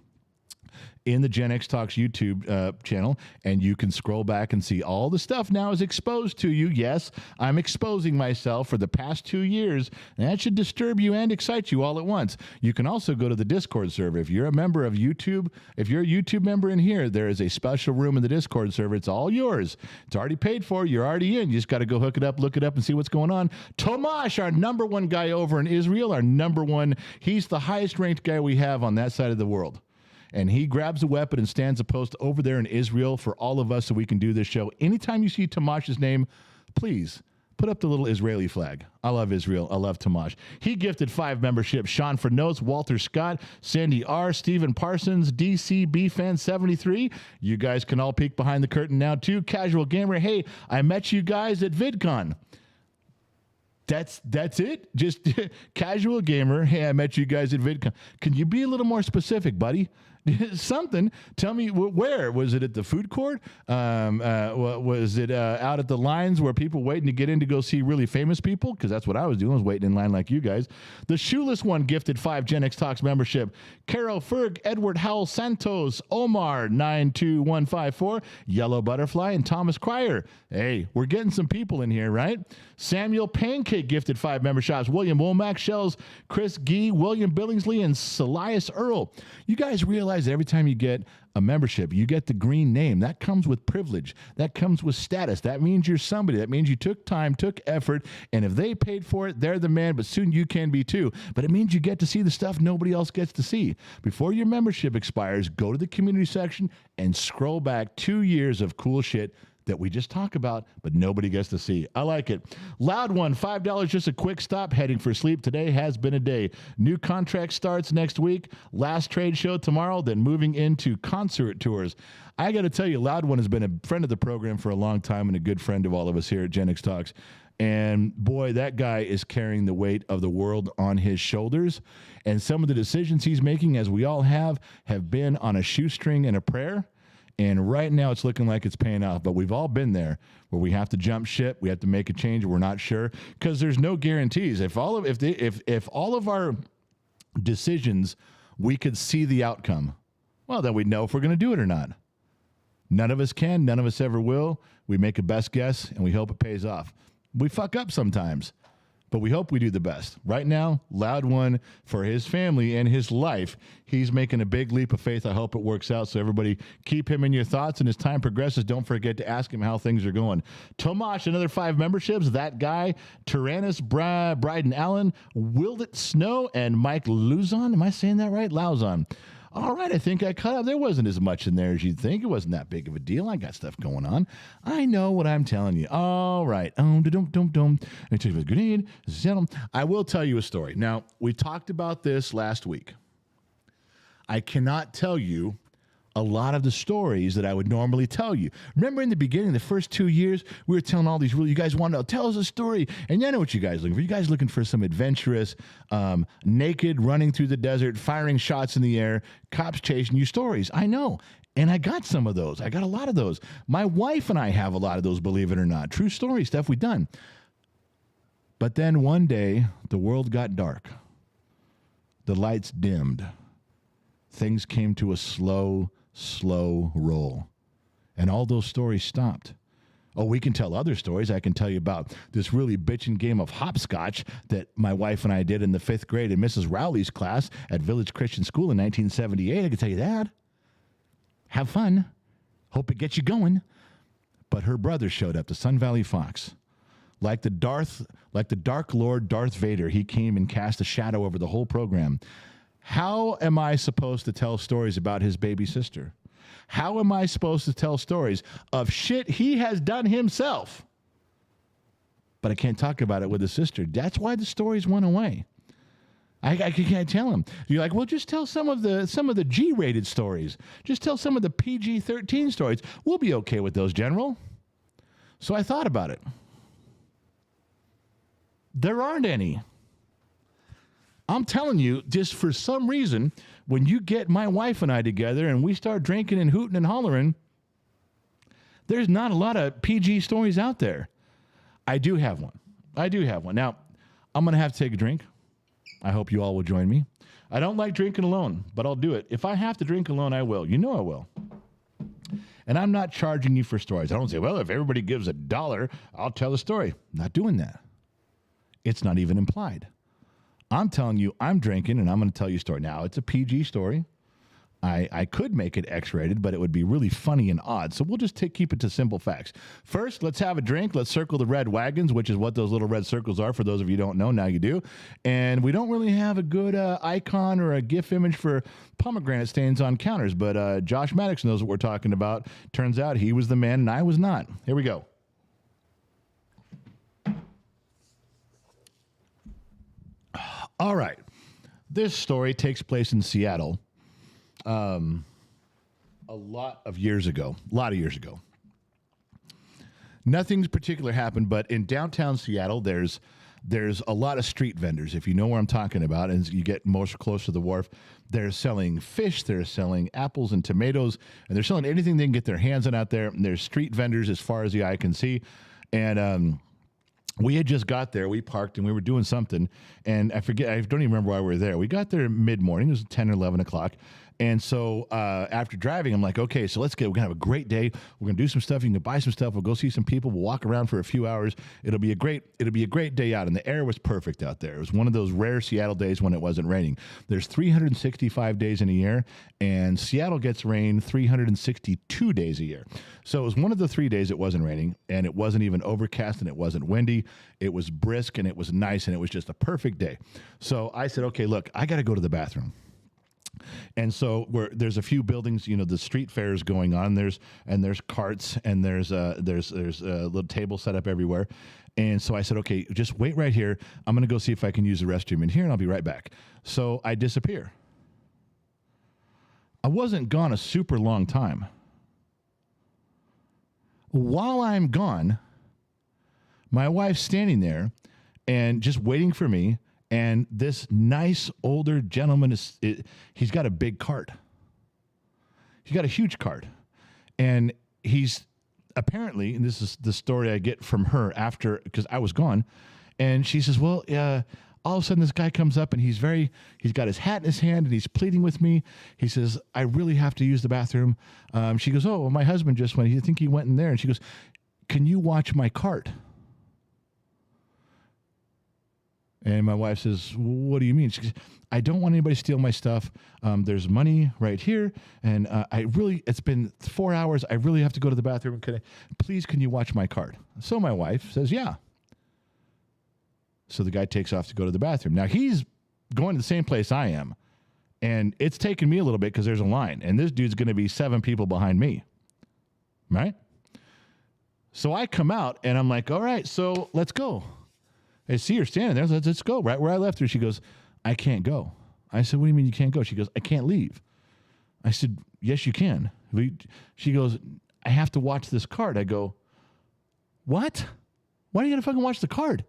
S2: in the Gen X Talks YouTube channel, and you can scroll back and see all the stuff now is exposed to you. Yes, I'm exposing myself for the past 2 years, and that should disturb you and excite you all at once. You can also go to the Discord server. If you're a member of YouTube, if you're a YouTube member in here, there is a special room in the Discord server. It's all yours. It's already paid for. You're already in. You just got to go hook it up, look it up, and see what's going on. Tomash, our number 1 guy over in Israel, our number 1, he's the highest ranked guy we have on that side of the world. and he grabs a weapon and stands a post over there in Israel for all of us so we can do this show. Anytime you see Tamash's name, please put up the little Israeli flag. I love Israel. I love Tamash. He gifted 5 memberships. Sean Fernos, Walter Scott, Sandy R., Stephen Parsons, DCB Fan 73. You guys can all peek behind the curtain now, too. Casual Gamer, hey, I met you guys at VidCon. That's it? Just Casual Gamer, hey, I met you guys at VidCon. Can you be a little more specific, buddy? Something. Tell me where. Was it at the food court? Was it out at the lines where people waiting to get in to go see really famous people? Because that's what I was doing. I was waiting in line like you guys. The Shoeless One gifted 5 Gen X Talks membership. Carol Ferg, Edward Howell Santos, Omar 92154, Yellow Butterfly, and Thomas Cryer. Hey, we're getting some people in here, right? Samuel Pancake gifted 5 memberships. William Womack, Shells, Chris Gee, William Billingsley, and Selias Earl. You guys realize that every time you get a membership, you get the green name. That comes with privilege. That comes with status. That means you're somebody. That means you took time, took effort, and if they paid for it, they're the man, but soon you can be too. But it means you get to see the stuff nobody else gets to see. Before your membership expires, go to the community section and scroll back 2 years of cool shit that we just talk about, but nobody gets to see. I like it. Loud One, $5, just a quick stop. Heading for sleep. Today has been a day. New contract starts next week. Last trade show tomorrow, then moving into concert tours. I got to tell you, Loud One has been a friend of the program for a long time and a good friend of all of us here at Gen X Talks. And boy, that guy is carrying the weight of the world on his shoulders. And some of the decisions he's making, as we all have been on a shoestring and a prayer. And right now it's looking like it's paying off. But we've all been there where we have to jump ship. We have to make a change. We're not sure because there's no guarantees. If all of our decisions, we could see the outcome, well, then we'd know if we're going to do it or not. None of us can. None of us ever will. We make a best guess, and we hope it pays off. We fuck up sometimes, but we hope we do the best. Right now, Loud One, for his family and his life, he's making a big leap of faith. I hope it works out. So everybody keep him in your thoughts. And as time progresses, don't forget to ask him how things are going. Tomash, another 5 memberships. That guy, Tyrannus, Bryden Allen, Wildit Snow, and Mike Luzon. Am I saying that right? Lauzon. All right, I think I cut up. There wasn't as much in there as you'd think. It wasn't that big of a deal. I got stuff going on. I know what I'm telling you. All right. I will tell you a story. Now, we talked about this last week. I cannot tell you a lot of the stories that I would normally tell you. Remember in the beginning, the first 2 years, we were telling all these you guys wanted to tell us a story. And I know what you guys are looking for. You guys are looking for some adventurous, naked, running through the desert, firing shots in the air, cops chasing you stories. I know. And I got some of those. I got a lot of those. My wife and I have a lot of those, believe it or not. True story stuff we've done. But then one day, the world got dark. The lights dimmed. Things came to a slow roll. And all those stories stopped. Oh, we can tell other stories. I can tell you about this really bitchin' game of hopscotch that my wife and I did in the 5th grade in Mrs. Rowley's class at Village Christian School in 1978. I can tell you that. Have fun. Hope it gets you going. But her brother showed up, the Sun Valley Fox. Like the Dark Lord Darth Vader, he came and cast a shadow over the whole program. How am I supposed to tell stories about his baby sister? How am I supposed to tell stories of shit he has done himself? But I can't talk about it with his sister. That's why the stories went away. I can't tell him. You're like, well, just tell some of the G-rated stories. Just tell some of the PG-13 stories. We'll be okay with those, General. So I thought about it. There aren't any. I'm telling you, just for some reason, when you get my wife and I together and we start drinking and hooting and hollering, there's not a lot of PG stories out there. I do have one. Now, I'm going to have to take a drink. I hope you all will join me. I don't like drinking alone, but I'll do it. If I have to drink alone, I will. You know I will. And I'm not charging you for stories. I don't say, well, if everybody gives $1, I'll tell a story. I'm not doing that. It's not even implied. I'm telling you, I'm drinking, and I'm going to tell you a story. Now, it's a PG story. I could make it X-rated, but it would be really funny and odd. So we'll just keep it to simple facts. First, let's have a drink. Let's circle the red wagons, which is what those little red circles are. For those of you who don't know, now you do. And we don't really have a good icon or a GIF image for pomegranate stains on counters, but Josh Maddox knows what we're talking about. Turns out he was the man and I was not. Here we go. All right. This story takes place in Seattle. A lot of years ago. Nothing's particular happened, but in downtown Seattle, there's a lot of street vendors. If you know where I'm talking about, and you get most close to the wharf, they're selling fish, they're selling apples and tomatoes, and they're selling anything they can get their hands on out there. And there's street vendors as far as the eye can see. And we had just got there. We parked and we were doing something. And I don't even remember why we were there. We got there mid-morning. It was 10 or 11 o'clock. And so after driving, I'm like, okay, so we're going to have a great day. We're going to do some stuff. You can buy some stuff. We'll go see some people. We'll walk around for a few hours. It'll be a great day out. And the air was perfect out there. It was one of those rare Seattle days when it wasn't raining. There's 365 days in a year, and Seattle gets rain 362 days a year. So it was one of the 3 days it wasn't raining, and it wasn't even overcast, and it wasn't windy. It was brisk, and it was nice, and it was just a perfect day. So I said, okay, look, I got to go to the bathroom. And so there's a few buildings, the street fair is going on. There's carts, and there's a little table set up everywhere. And so I said, okay, just wait right here. I'm going to go see if I can use the restroom in here, and I'll be right back. So I disappear. I wasn't gone a super long time. While I'm gone, my wife's standing there and just waiting for me. And this nice older gentleman, he's got a big cart. He's got a huge cart. And he's apparently, and this is the story I get from her after, because I was gone, and she says, well, all of a sudden this guy comes up and he's got his hat in his hand and he's pleading with me. He says, I really have to use the bathroom. She goes, oh, well, my husband just went. I think he went in there. And she goes, can you watch my cart? And my wife says, what do you mean? She goes, I don't want anybody to steal my stuff. There's money right here. And it's been 4 hours. I really have to go to the bathroom. Please, can you watch my cart? So my wife says, yeah. So the guy takes off to go to the bathroom. Now he's going to the same place I am. And it's taken me a little bit because there's a line. And this dude's going to be 7 people behind me. Right? So I come out and I'm like, all right, so let's go. I see her standing there. Let's go. Right where I left her, she goes, I can't go. I said, what do you mean you can't go? She goes, I can't leave. I said, yes, you can. She goes, I have to watch this card. I go, what? Why do you got to fucking watch the card?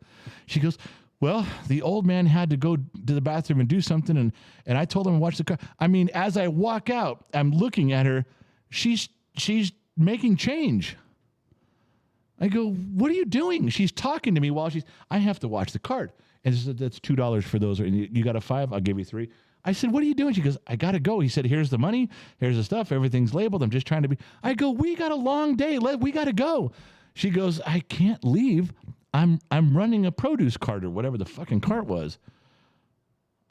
S2: She goes, well, the old man had to go to the bathroom and do something, and I told him to watch the card. I mean, as I walk out, I'm looking at her. She's making change. I go, what are you doing? She's talking to me while I have to watch the card. And she said, that's $2 for those. You got a $5? I'll give you $3. I said, what are you doing? She goes, I got to go. He said, here's the money. Here's the stuff. Everything's labeled. I'm just trying to be. I go, we got a long day. We got to go. She goes, I can't leave. I'm running a produce cart or whatever the fucking cart was.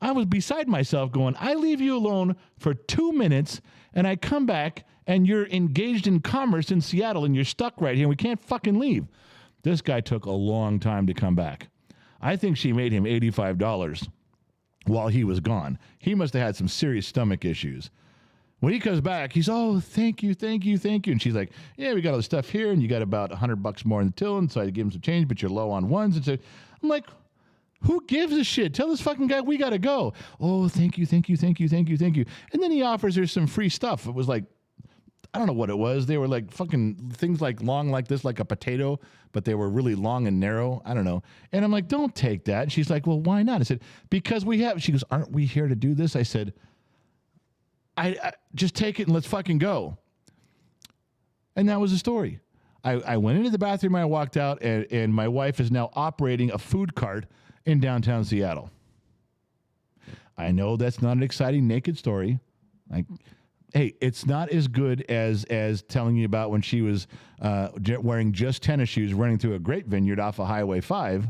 S2: I was beside myself going, I leave you alone for 2 minutes and I come back and you're engaged in commerce in Seattle and you're stuck right here and we can't fucking leave. This guy took a long time to come back. I think she made him $85 while he was gone. He must have had some serious stomach issues. When he comes back, he's, oh, thank you. And she's like, yeah, we got all the stuff here and you got about $100 more in the till. And so I give him some change, but you're low on ones. And so I'm like, who gives a shit? Tell this fucking guy we got to go. Oh, thank you. And then he offers her some free stuff. It was like, I don't know what it was. They were like fucking things like long like this, like a potato, but they were really long and narrow. I don't know. And I'm like, don't take that. And she's like, well, why not? I said, because we have. She goes, aren't we here to do this? I said, I just take it and let's fucking go. And that was the story. I went into the bathroom, I walked out, and my wife is now operating a food cart in downtown Seattle. I know that's not an exciting naked story. Hey, it's not as good as telling you about when she was wearing just tennis shoes running through a grape vineyard off of Highway 5.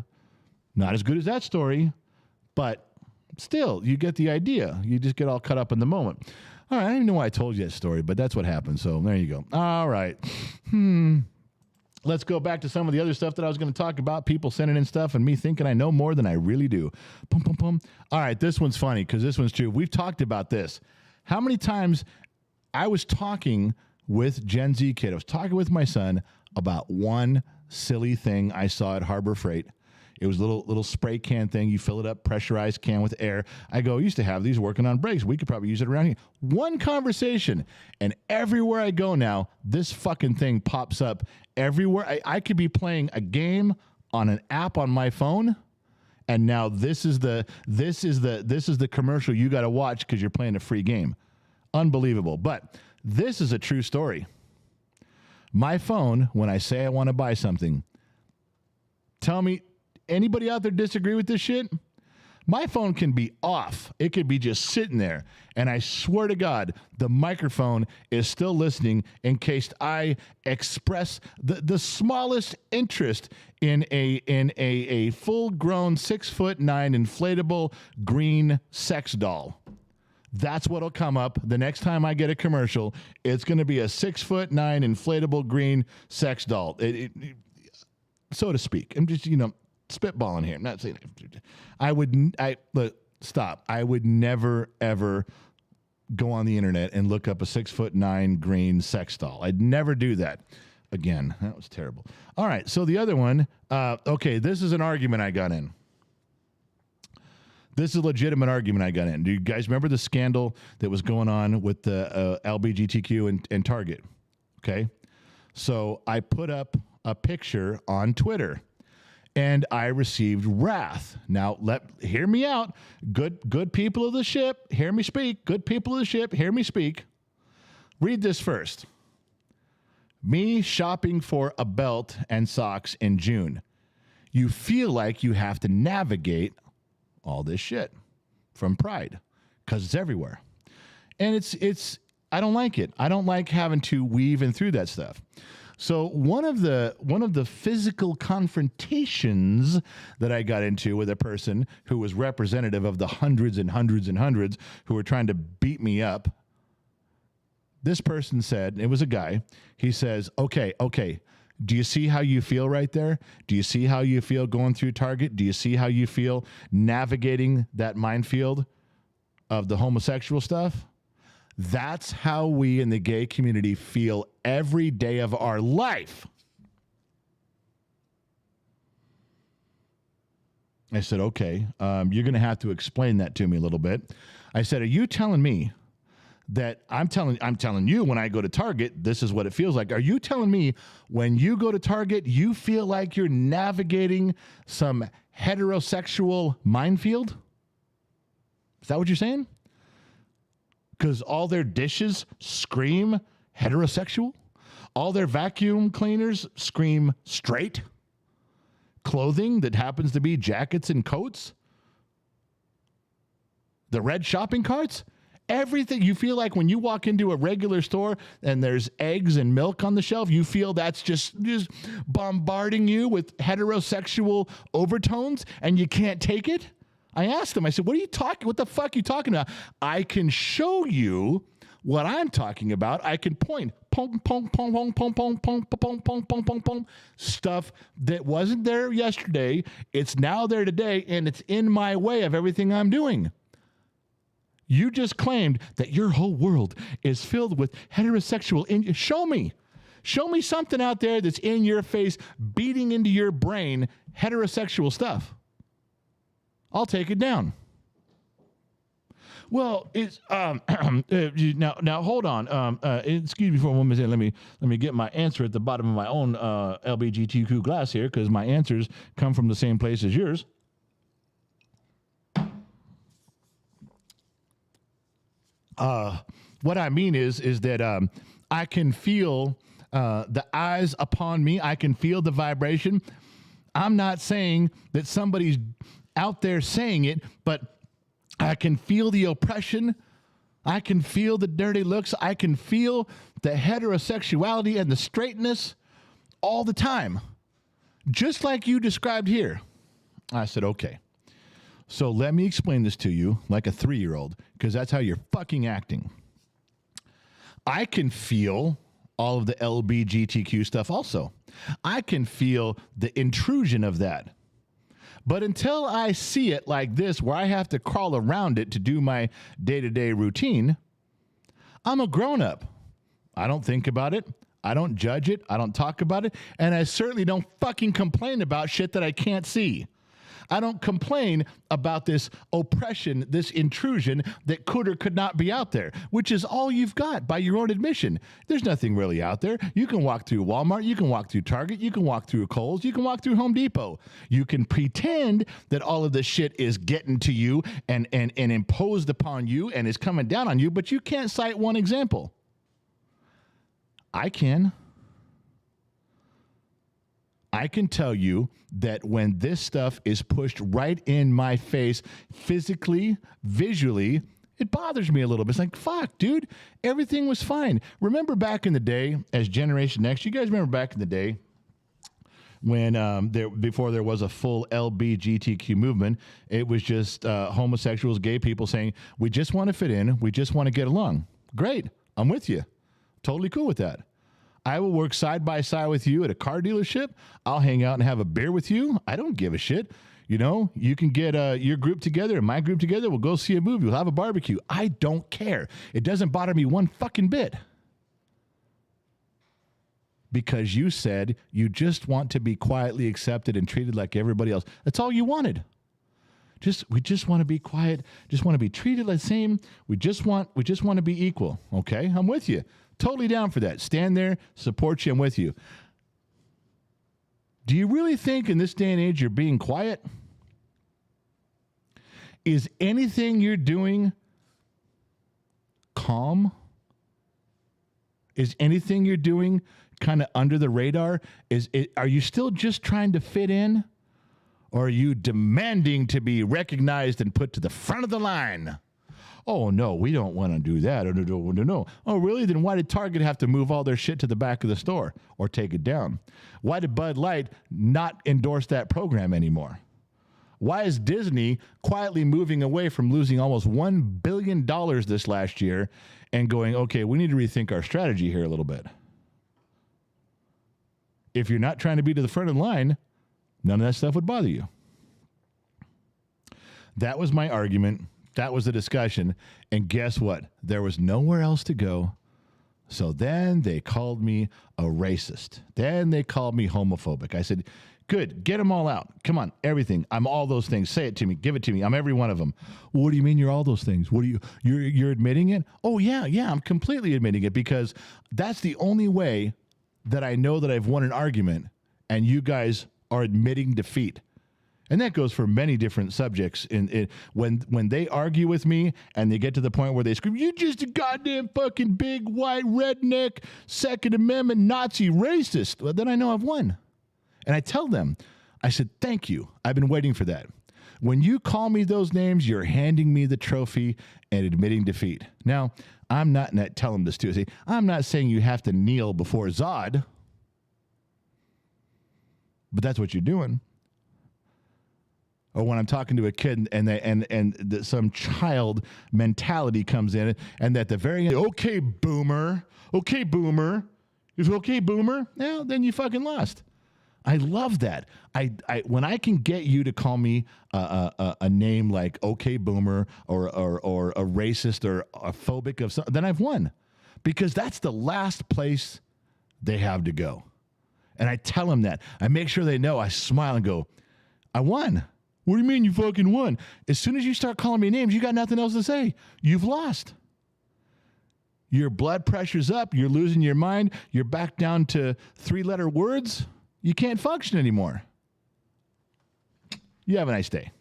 S2: Not as good as that story, but still, you get the idea. You just get all cut up in the moment. All right, I don't even know why I told you that story, but that's what happened. So there you go. All right. Let's go back to some of the other stuff that I was going to talk about. People sending in stuff and me thinking I know more than I really do. Pum, pum, pum. All right, this one's funny because this one's true. We've talked about this. How many times I was talking with Gen Z kid. I was talking with my son about one silly thing I saw at Harbor Freight. It was a little spray can thing. You fill it up, pressurized can with air. I go, I used to have these working on brakes. We could probably use it around here. One conversation, and everywhere I go now, this fucking thing pops up everywhere. I could be playing a game on an app on my phone, and now this is the commercial you got to watch because you're playing a free game. Unbelievable. But this is a true story. My phone, when I say I want to buy something, tell me, anybody out there disagree with this shit? My phone can be off. It could be just sitting there. And I swear to God, the microphone is still listening in case I express the smallest interest in a full-grown 6'9" inflatable green sex doll. That's what'll come up the next time I get a commercial. It's going to be a 6'9" inflatable green sex doll, so to speak. I'm just, spitballing here. I'm not saying stop. I would never, ever go on the internet and look up a 6'9" green sex doll. I'd never do that. Again, that was terrible. All right. So the other one, okay, this is an argument I got in. This is a legitimate argument I got in. Do you guys remember the scandal that was going on with the LGBTQ and Target? Okay. So I put up a picture on Twitter. And I received wrath. Now, hear me out. Good people of the ship, hear me speak. Good people of the ship, hear me speak. Read this first. Me shopping for a belt and socks in June. You feel like you have to navigate all this shit from Pride because it's everywhere. And it's I don't like it. I don't like having to weave in through that stuff. So one of the physical confrontations that I got into with a person who was representative of the hundreds and hundreds and hundreds who were trying to beat me up, this person said, it was a guy, he says, okay, do you see how you feel right there? Do you see how you feel going through Target? Do you see how you feel navigating that minefield of the homosexual stuff? That's how we in the gay community feel every day of our life. I said, okay, you're going to have to explain that to me a little bit. I said, are you telling me that I'm telling you when I go to Target, this is what it feels like. Are you telling me when you go to Target, you feel like you're navigating some heterosexual minefield? Is that what you're saying? Because all their dishes scream heterosexual. All their vacuum cleaners scream straight. Clothing that happens to be jackets and coats. The red shopping carts. Everything. You feel like when you walk into a regular store and there's eggs and milk on the shelf, you feel that's just bombarding you with heterosexual overtones and you can't take it. I asked him, I said, what the fuck are you talking about? I can show you what I'm talking about. I can point, pong, pong, pong, pong, pong, pong, pong, pong, pong, pong, pong, pong, stuff that wasn't there yesterday. It's now there today, and it's in my way of everything I'm doing. You just claimed that your whole world is filled with heterosexual. Show me. Show me something out there that's in your face, beating into your brain, heterosexual stuff. I'll take it down. Well, it's now hold on. Excuse me for a moment. Let me get my answer at the bottom of my own LGBTQ glass here because my answers come from the same place as yours. What I mean is that I can feel the eyes upon me. I can feel the vibration. I'm not saying that somebody's out there saying it, but I can feel the oppression. I can feel the dirty looks. I can feel the heterosexuality and the straightness all the time, just like you described here. I said, okay, so let me explain this to you like a 3-year-old, because that's how you're fucking acting. I can feel all of the LBGTQ stuff also. I can feel the intrusion of that. But until I see it like this, where I have to crawl around it to do my day-to-day routine, I'm a grown-up. I don't think about it. I don't judge it. I don't talk about it. And I certainly don't fucking complain about shit that I can't see. I don't complain about this oppression, this intrusion that could or could not be out there, which is all you've got by your own admission. There's nothing really out there. You can walk through Walmart, you can walk through Target, you can walk through Kohl's, you can walk through Home Depot. You can pretend that all of this shit is getting to you and imposed upon you and is coming down on you, but you can't cite one example. I can. I can tell you that when this stuff is pushed right in my face, physically, visually, it bothers me a little bit. It's like, fuck, dude, everything was fine. Remember back in the day as Generation Next, you guys remember back in the day when before there was a full LBGTQ movement, it was just homosexuals, gay people saying, we just want to fit in, we just want to get along. Great, I'm with you. Totally cool with that. I will work side by side with you at a car dealership. I'll hang out and have a beer with you. I don't give a shit. You know, you can get your group together and my group together. We'll go see a movie. We'll have a barbecue. I don't care. It doesn't bother me one fucking bit. Because you said you just want to be quietly accepted and treated like everybody else. That's all you wanted. We just want to be quiet. Just want to be treated the same. We just want to be equal. Okay, I'm with you. Totally down for that. Stand there, support you, I'm with you. Do you really think in this day and age you're being quiet? Is anything you're doing calm? Is anything you're doing kind of under the radar? Are you still just trying to fit in? Or are you demanding to be recognized and put to the front of the line? Oh, no, we don't want to do that. No. Oh, really? Then why did Target have to move all their shit to the back of the store or take it down? Why did Bud Light not endorse that program anymore? Why is Disney quietly moving away from losing almost $1 billion this last year and going, okay, we need to rethink our strategy here a little bit? If you're not trying to be to the front of the line, none of that stuff would bother you. That was my argument. That was the discussion. And guess what? There was nowhere else to go. So then they called me a racist. Then they called me homophobic. I said, good, get them all out. Come on, everything. I'm all those things. Say it to me. Give it to me. I'm every one of them. Well, what do you mean you're all those things? What do you're admitting it? Oh, yeah, I'm completely admitting it because that's the only way that I know that I've won an argument and you guys are admitting defeat. And that goes for many different subjects. When they argue with me and they get to the point where they scream, "You just a goddamn fucking big white redneck Second Amendment Nazi racist," well, then I know I've won. And I tell them, I said, thank you. I've been waiting for that. When you call me those names, you're handing me the trophy and admitting defeat. Now, I'm not tell them this too. See, I'm not saying you have to kneel before Zod, but that's what you're doing. Or when I'm talking to a kid and some child mentality comes in and at the very end, okay, boomer, is okay, boomer? Yeah, then you fucking lost. I love that. When I can get you to call me a name like okay, boomer or a racist or a phobic of something, then I've won, because that's the last place they have to go. And I tell them that. I make sure they know. I smile and go, I won. What do you mean you fucking won? As soon as you start calling me names, you got nothing else to say. You've lost. Your blood pressure's up. You're losing your mind. You're back down to 3-letter words. You can't function anymore. You have a nice day.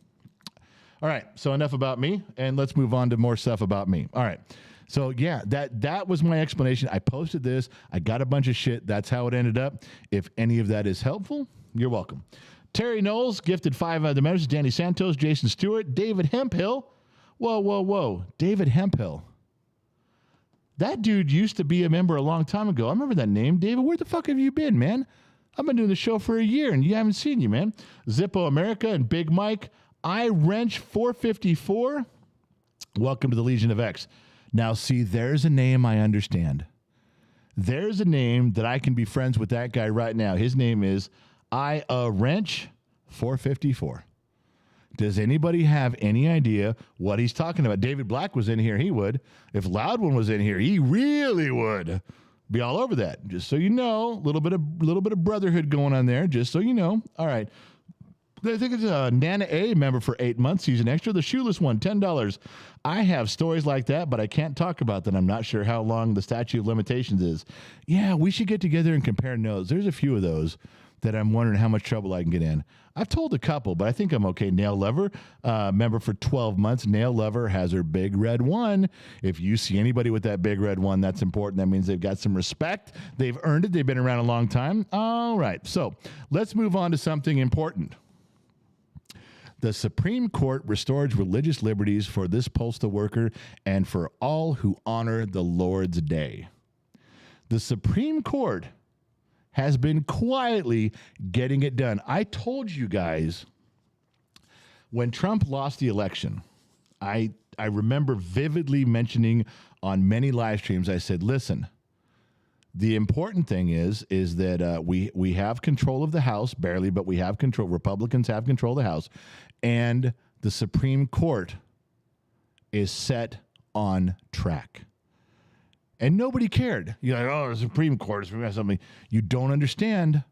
S2: All right, so enough about me, and let's move on to more stuff about me. All right, so yeah, that was my explanation. I posted this. I got a bunch of shit. That's how it ended up. If any of that is helpful, you're welcome. Terry Knowles gifted 5 other members. Danny Santos, Jason Stewart, David Hemphill. Whoa. David Hemphill. That dude used to be a member a long time ago. I remember that name. David, where the fuck have you been, man? I've been doing the show for a year, and you haven't seen you, man. Zippo America and Big Mike. iWrench 454. Welcome to the Legion of X. Now, see, there's a name I understand. There's a name that I can be friends with that guy right now. His name is Wrench 454. Does anybody have any idea what he's talking about? David Black was in here. He would. If Loud One was in here, he really would be all over that. Just so you know, a little bit of brotherhood going on there. Just so you know. All right. I think it's a Nana A member for 8 months. He's an extra. The shoeless one, $10. I have stories like that, but I can't talk about that. I'm not sure how long the statute of limitations is. Yeah, we should get together and compare notes. There's a few of those that I'm wondering how much trouble I can get in. I've told a couple, but I think I'm okay. Nail Lover, member for 12 months. Nail Lover has her big red one. If you see anybody with that big red one, that's important. That means they've got some respect. They've earned it. They've been around a long time. All right. So let's move on to something important. The Supreme Court restored religious liberties for this postal worker and for all who honor the Lord's Day. The Supreme Court has been quietly getting it done. I told you guys when Trump lost the election, I remember vividly mentioning on many live streams, I said, listen, the important thing is that we have control of the House, barely, but we have control. Republicans have control of the House. And the Supreme Court is set on track. And nobody cared. You're like, oh, the Supreme Court is something. You don't understand.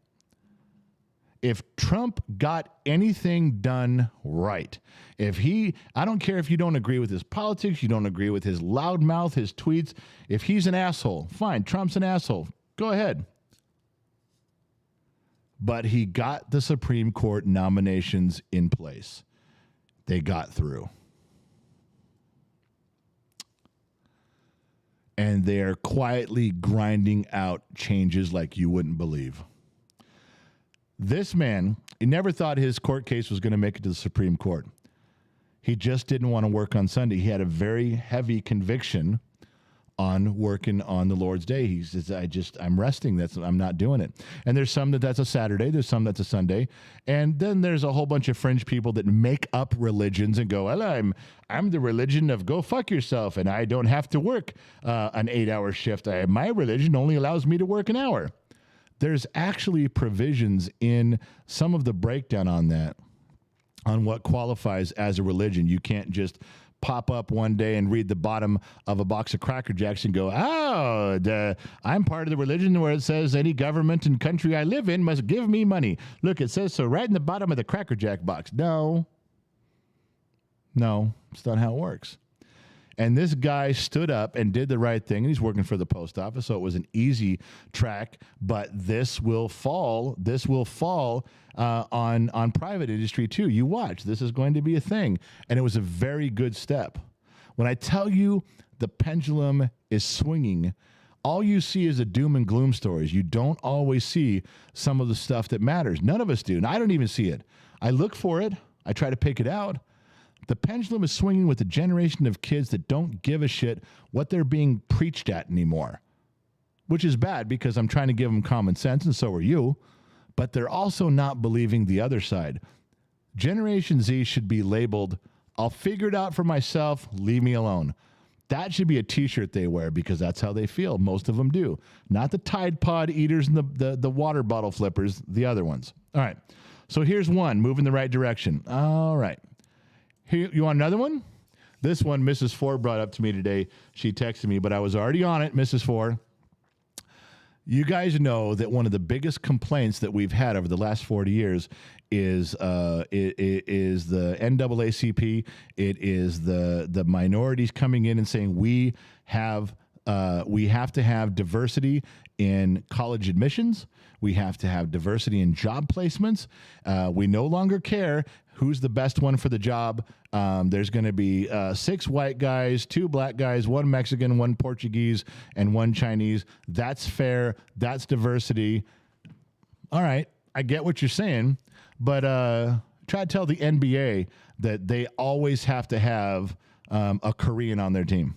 S2: If Trump got anything done right, I don't care if you don't agree with his politics, you don't agree with his loudmouth, his tweets. If he's an asshole, fine, Trump's an asshole. Go ahead. But he got the Supreme Court nominations in place. They got through. And they are quietly grinding out changes like you wouldn't believe. This man, he never thought his court case was going to make it to the Supreme Court. He just didn't want to work on Sunday. He had a very heavy conviction on working on the Lord's Day. He says, I'm resting. I'm not doing it. And there's some that's a Saturday. There's some that's a Sunday. And then there's a whole bunch of fringe people that make up religions and go, well, I'm the religion of go fuck yourself, and I don't have to work an 8-hour shift. My religion only allows me to work an hour. There's actually provisions in some of the breakdown on that, on what qualifies as a religion. You can't just pop up one day and read the bottom of a box of Cracker Jacks and go, I'm part of the religion where it says any government and country I live in must give me money. Look, it says so right in the bottom of the Cracker Jack box. No, it's not how it works. And this guy stood up and did the right thing. And he's working for the post office, so it was an easy track. But this will fall. This will fall on private industry too. You watch. This is going to be a thing. And it was a very good step. When I tell you the pendulum is swinging, all you see is the doom and gloom stories. You don't always see some of the stuff that matters. None of us do. And I don't even see it. I look for it. I try to pick it out. The pendulum is swinging with a generation of kids that don't give a shit what they're being preached at anymore, which is bad because I'm trying to give them common sense, and so are you, but they're also not believing the other side. Generation Z should be labeled, I'll figure it out for myself, leave me alone. That should be a t-shirt they wear because that's how they feel. Most of them do. Not the Tide Pod eaters and the water bottle flippers, the other ones. All right, so here's one, move in the right direction. All right. Here, you want another one? This one, Mrs. Ford brought up to me today. She texted me, but I was already on it, Mrs. Ford. You guys know that one of the biggest complaints that we've had over the last 40 years is the NAACP. It is the minorities coming in and saying we have to have diversity in college admissions. We have to have diversity in job placements. We no longer care who's the best one for the job. There's going to be 6 white guys, 2 black guys, 1 Mexican, 1 Portuguese, and 1 Chinese. That's fair. That's diversity. All right. I get what you're saying, but try to tell the NBA that they always have to have a Korean on their team.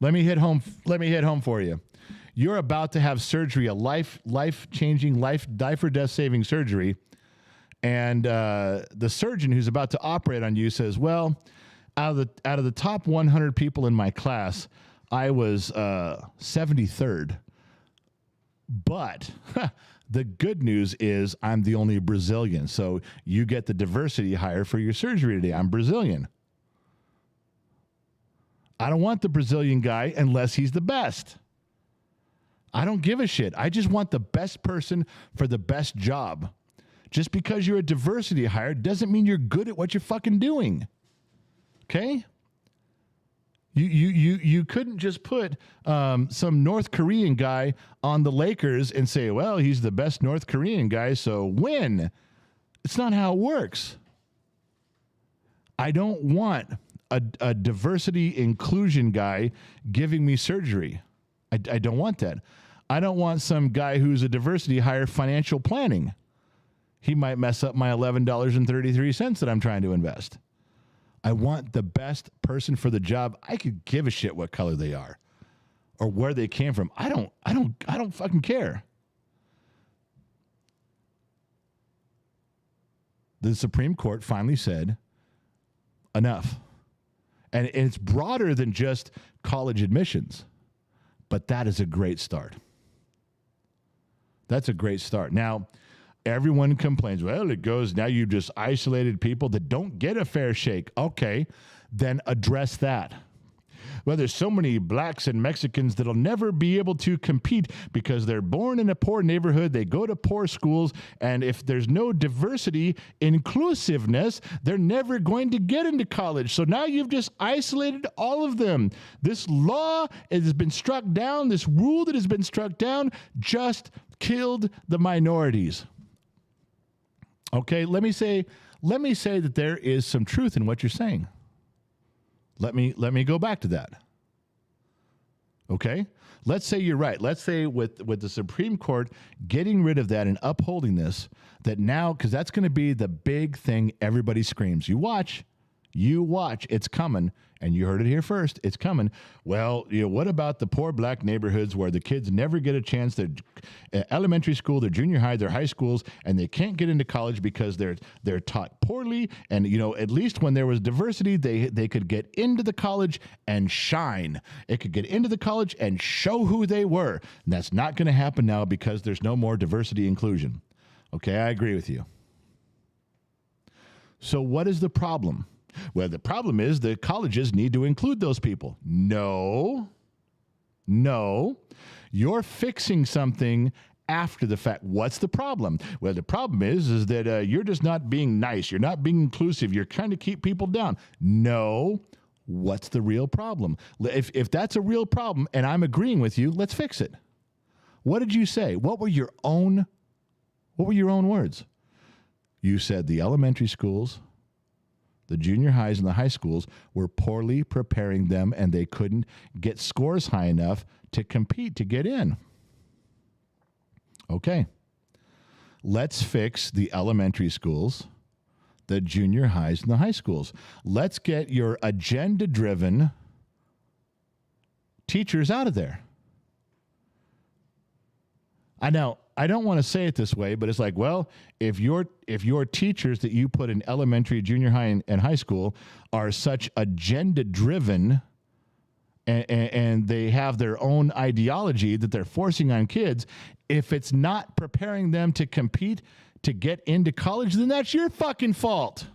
S2: Let me hit home for you. You're about to have surgery, a life-changing, life or death-saving surgery, and the surgeon who's about to operate on you says, well, out of the top 100 people in my class, I was 73rd. But the good news is I'm the only Brazilian. So you get the diversity hire for your surgery today. I'm Brazilian. I don't want the Brazilian guy unless he's the best. I don't give a shit. I just want the best person for the best job. Just because you're a diversity hire doesn't mean you're good at what you're fucking doing. Okay? You couldn't just put some North Korean guy on the Lakers and say, well, he's the best North Korean guy, so win. It's not how it works. I don't want a diversity inclusion guy giving me surgery. I don't want that. I don't want some guy who's a diversity hire financial planning. He might mess up my $11.33 that I'm trying to invest. I want the best person for the job. I could give a shit what color they are or where they came from. I don't fucking care. The Supreme Court finally said enough. And it's broader than just college admissions, but that is a great start. That's a great start. Now, everyone complains, well, it goes, now you've just isolated people that don't get a fair shake. Okay, then address that. Well, there's so many blacks and Mexicans that'll never be able to compete because they're born in a poor neighborhood, they go to poor schools, and if there's no diversity, inclusiveness, they're never going to get into college. So now you've just isolated all of them. This law has been struck down, this rule that has been struck down just killed the minorities. Okay, let me say that there is some truth in what you're saying. Let me go back to that. Okay? Let's say you're right. Let's say with the Supreme Court getting rid of that and upholding this, that now, because that's going to be the big thing everybody screams. You watch, it's coming. And you heard it here first. It's coming. Well, what about the poor black neighborhoods where the kids never get a chance? They're elementary school, they're junior high, they're high schools, and they can't get into college because they're taught poorly. And, at least when there was diversity, they could get into the college and shine. It could get into the college and show who they were. And that's not going to happen now because there's no more diversity inclusion. Okay, I agree with you. So what is the problem? Well, the problem is the colleges need to include those people. No. You're fixing something after the fact. What's the problem? Well, the problem is that you're just not being nice. You're not being inclusive. You're trying to keep people down. No. What's the real problem? If that's a real problem and I'm agreeing with you, let's fix it. What did you say? What were your own words? You said the elementary schools, the junior highs and the high schools were poorly preparing them and they couldn't get scores high enough to compete, to get in. Okay. Let's fix the elementary schools, the junior highs and the high schools. Let's get your agenda-driven teachers out of there. I don't want to say it this way, but it's like, well, if your teachers that you put in elementary, junior high, and high school are such agenda-driven and they have their own ideology that they're forcing on kids, if it's not preparing them to compete to get into college, then that's your fucking fault.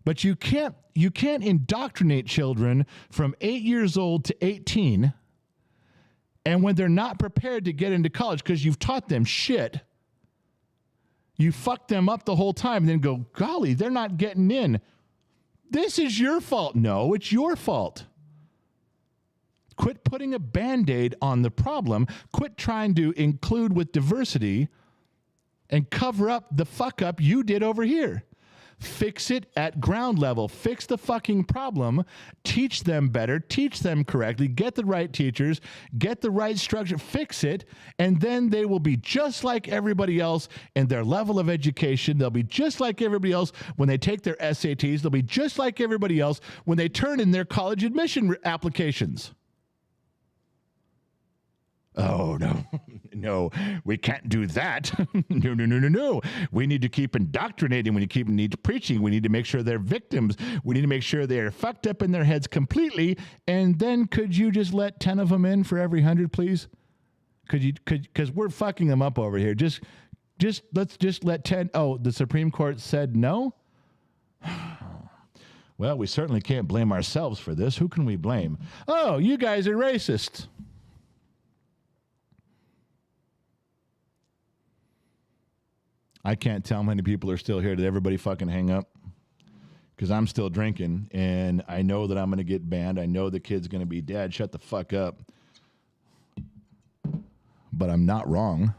S2: But you can't indoctrinate children from 8 years old to 18. And when they're not prepared to get into college because you've taught them shit, you fuck them up the whole time and then go, golly, they're not getting in. This is your fault. No, it's your fault. Quit putting a Band-Aid on the problem. Quit trying to include with diversity and cover up the fuck up you did over here. Fix it at ground level. Fix the fucking problem. Teach them better. Teach them correctly. Get the right teachers. Get the right structure. Fix it. And then they will be just like everybody else in their level of education. They'll be just like everybody else when they take their SATs. They'll be just like everybody else when they turn in their college admission applications. Oh, no. No, we can't do that. No. We need to keep indoctrinating. We need to preaching. We need to make sure they're victims. We need to make sure they're fucked up in their heads completely. And then could you just let 10 of them in for every 100, please? Because we're fucking them up over here. Let's just let 10. Oh, the Supreme Court said no? Well, we certainly can't blame ourselves for this. Who can we blame? Oh, you guys are racist. I can't tell how many people are still here. Did everybody fucking hang up? Because I'm still drinking, and I know that I'm going to get banned. I know the kid's going to be dead. Shut the fuck up. But I'm not wrong.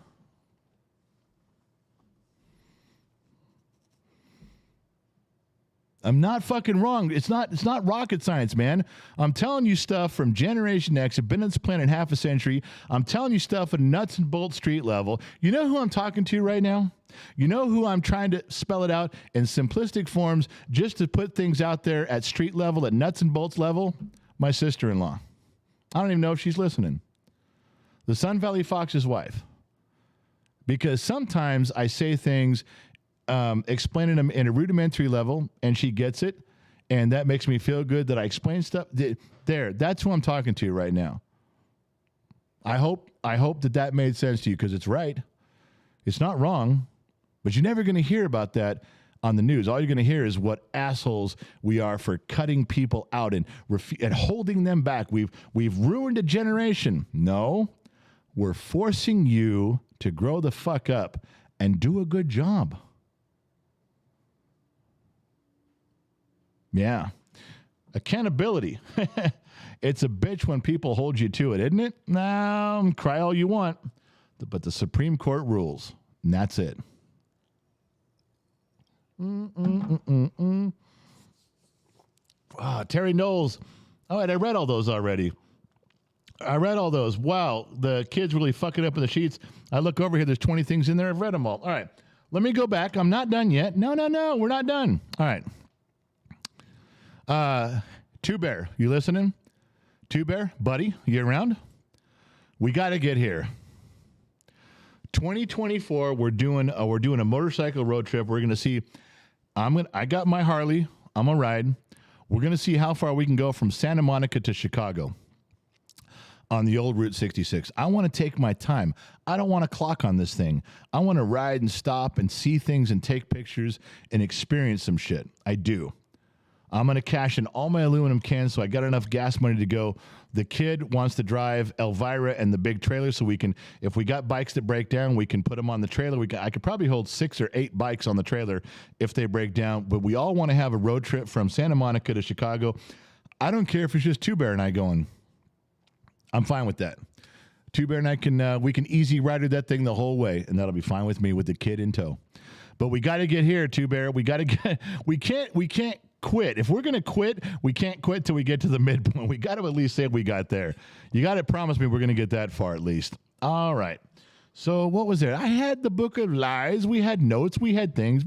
S2: I'm not fucking wrong. It's not rocket science, man. I'm telling you stuff from Generation X. I've been on this planet half a century. I'm telling you stuff at nuts and bolts street level. You know who I'm talking to right now? You know who I'm trying to spell it out in simplistic forms just to put things out there at street level, at nuts and bolts level? My sister-in-law. I don't even know if she's listening. The Sun Valley Fox's wife. Because sometimes I say things explaining them in a rudimentary level, and she gets it, and that makes me feel good that I explain stuff. There, that's who I'm talking to right now. I hope that made sense to you, because it's right. It's not wrong, but you're never going to hear about that on the news. All you're going to hear is what assholes we are for cutting people out and holding them back. We've ruined a generation. No, we're forcing you to grow the fuck up and do a good job. Yeah. Accountability. It's a bitch when people hold you to it, isn't it? No, cry all you want. But the Supreme Court rules, and that's it. Terry Knowles. Oh, and I read all those already. Wow, the kid's really fucking up in the sheets. I look over here, there's 20 things in there. I've read them all. All right, let me go back. I'm not done yet. No, we're not done. All right. Two Bear, you listening? Two Bear, buddy, you around? We got to get here. 2024, we're doing a motorcycle road trip. We're gonna see. I got my Harley. I'm gonna ride. We're gonna see how far we can go from Santa Monica to Chicago on the old Route 66. I want to take my time. I don't want to clock on this thing. I want to ride and stop and see things and take pictures and experience some shit. I do. I'm going to cash in all my aluminum cans so I got enough gas money to go. The kid wants to drive Elvira and the big trailer so we can, if we got bikes that break down, we can put them on the trailer. I could probably hold 6 or 8 bikes on the trailer if they break down, but we all want to have a road trip from Santa Monica to Chicago. I don't care if it's just Two Bear and I going. I'm fine with that. Two Bear and I we can easy rider that thing the whole way, and that'll be fine with me with the kid in tow. But we got to get here, Two Bear. We can't quit. If we're going to quit, we can't quit till we get to the midpoint. We got to at least say we got there. You got to promise me we're going to get that far at least. All right. So what was there? I had the Book of Lies. We had notes. We had things.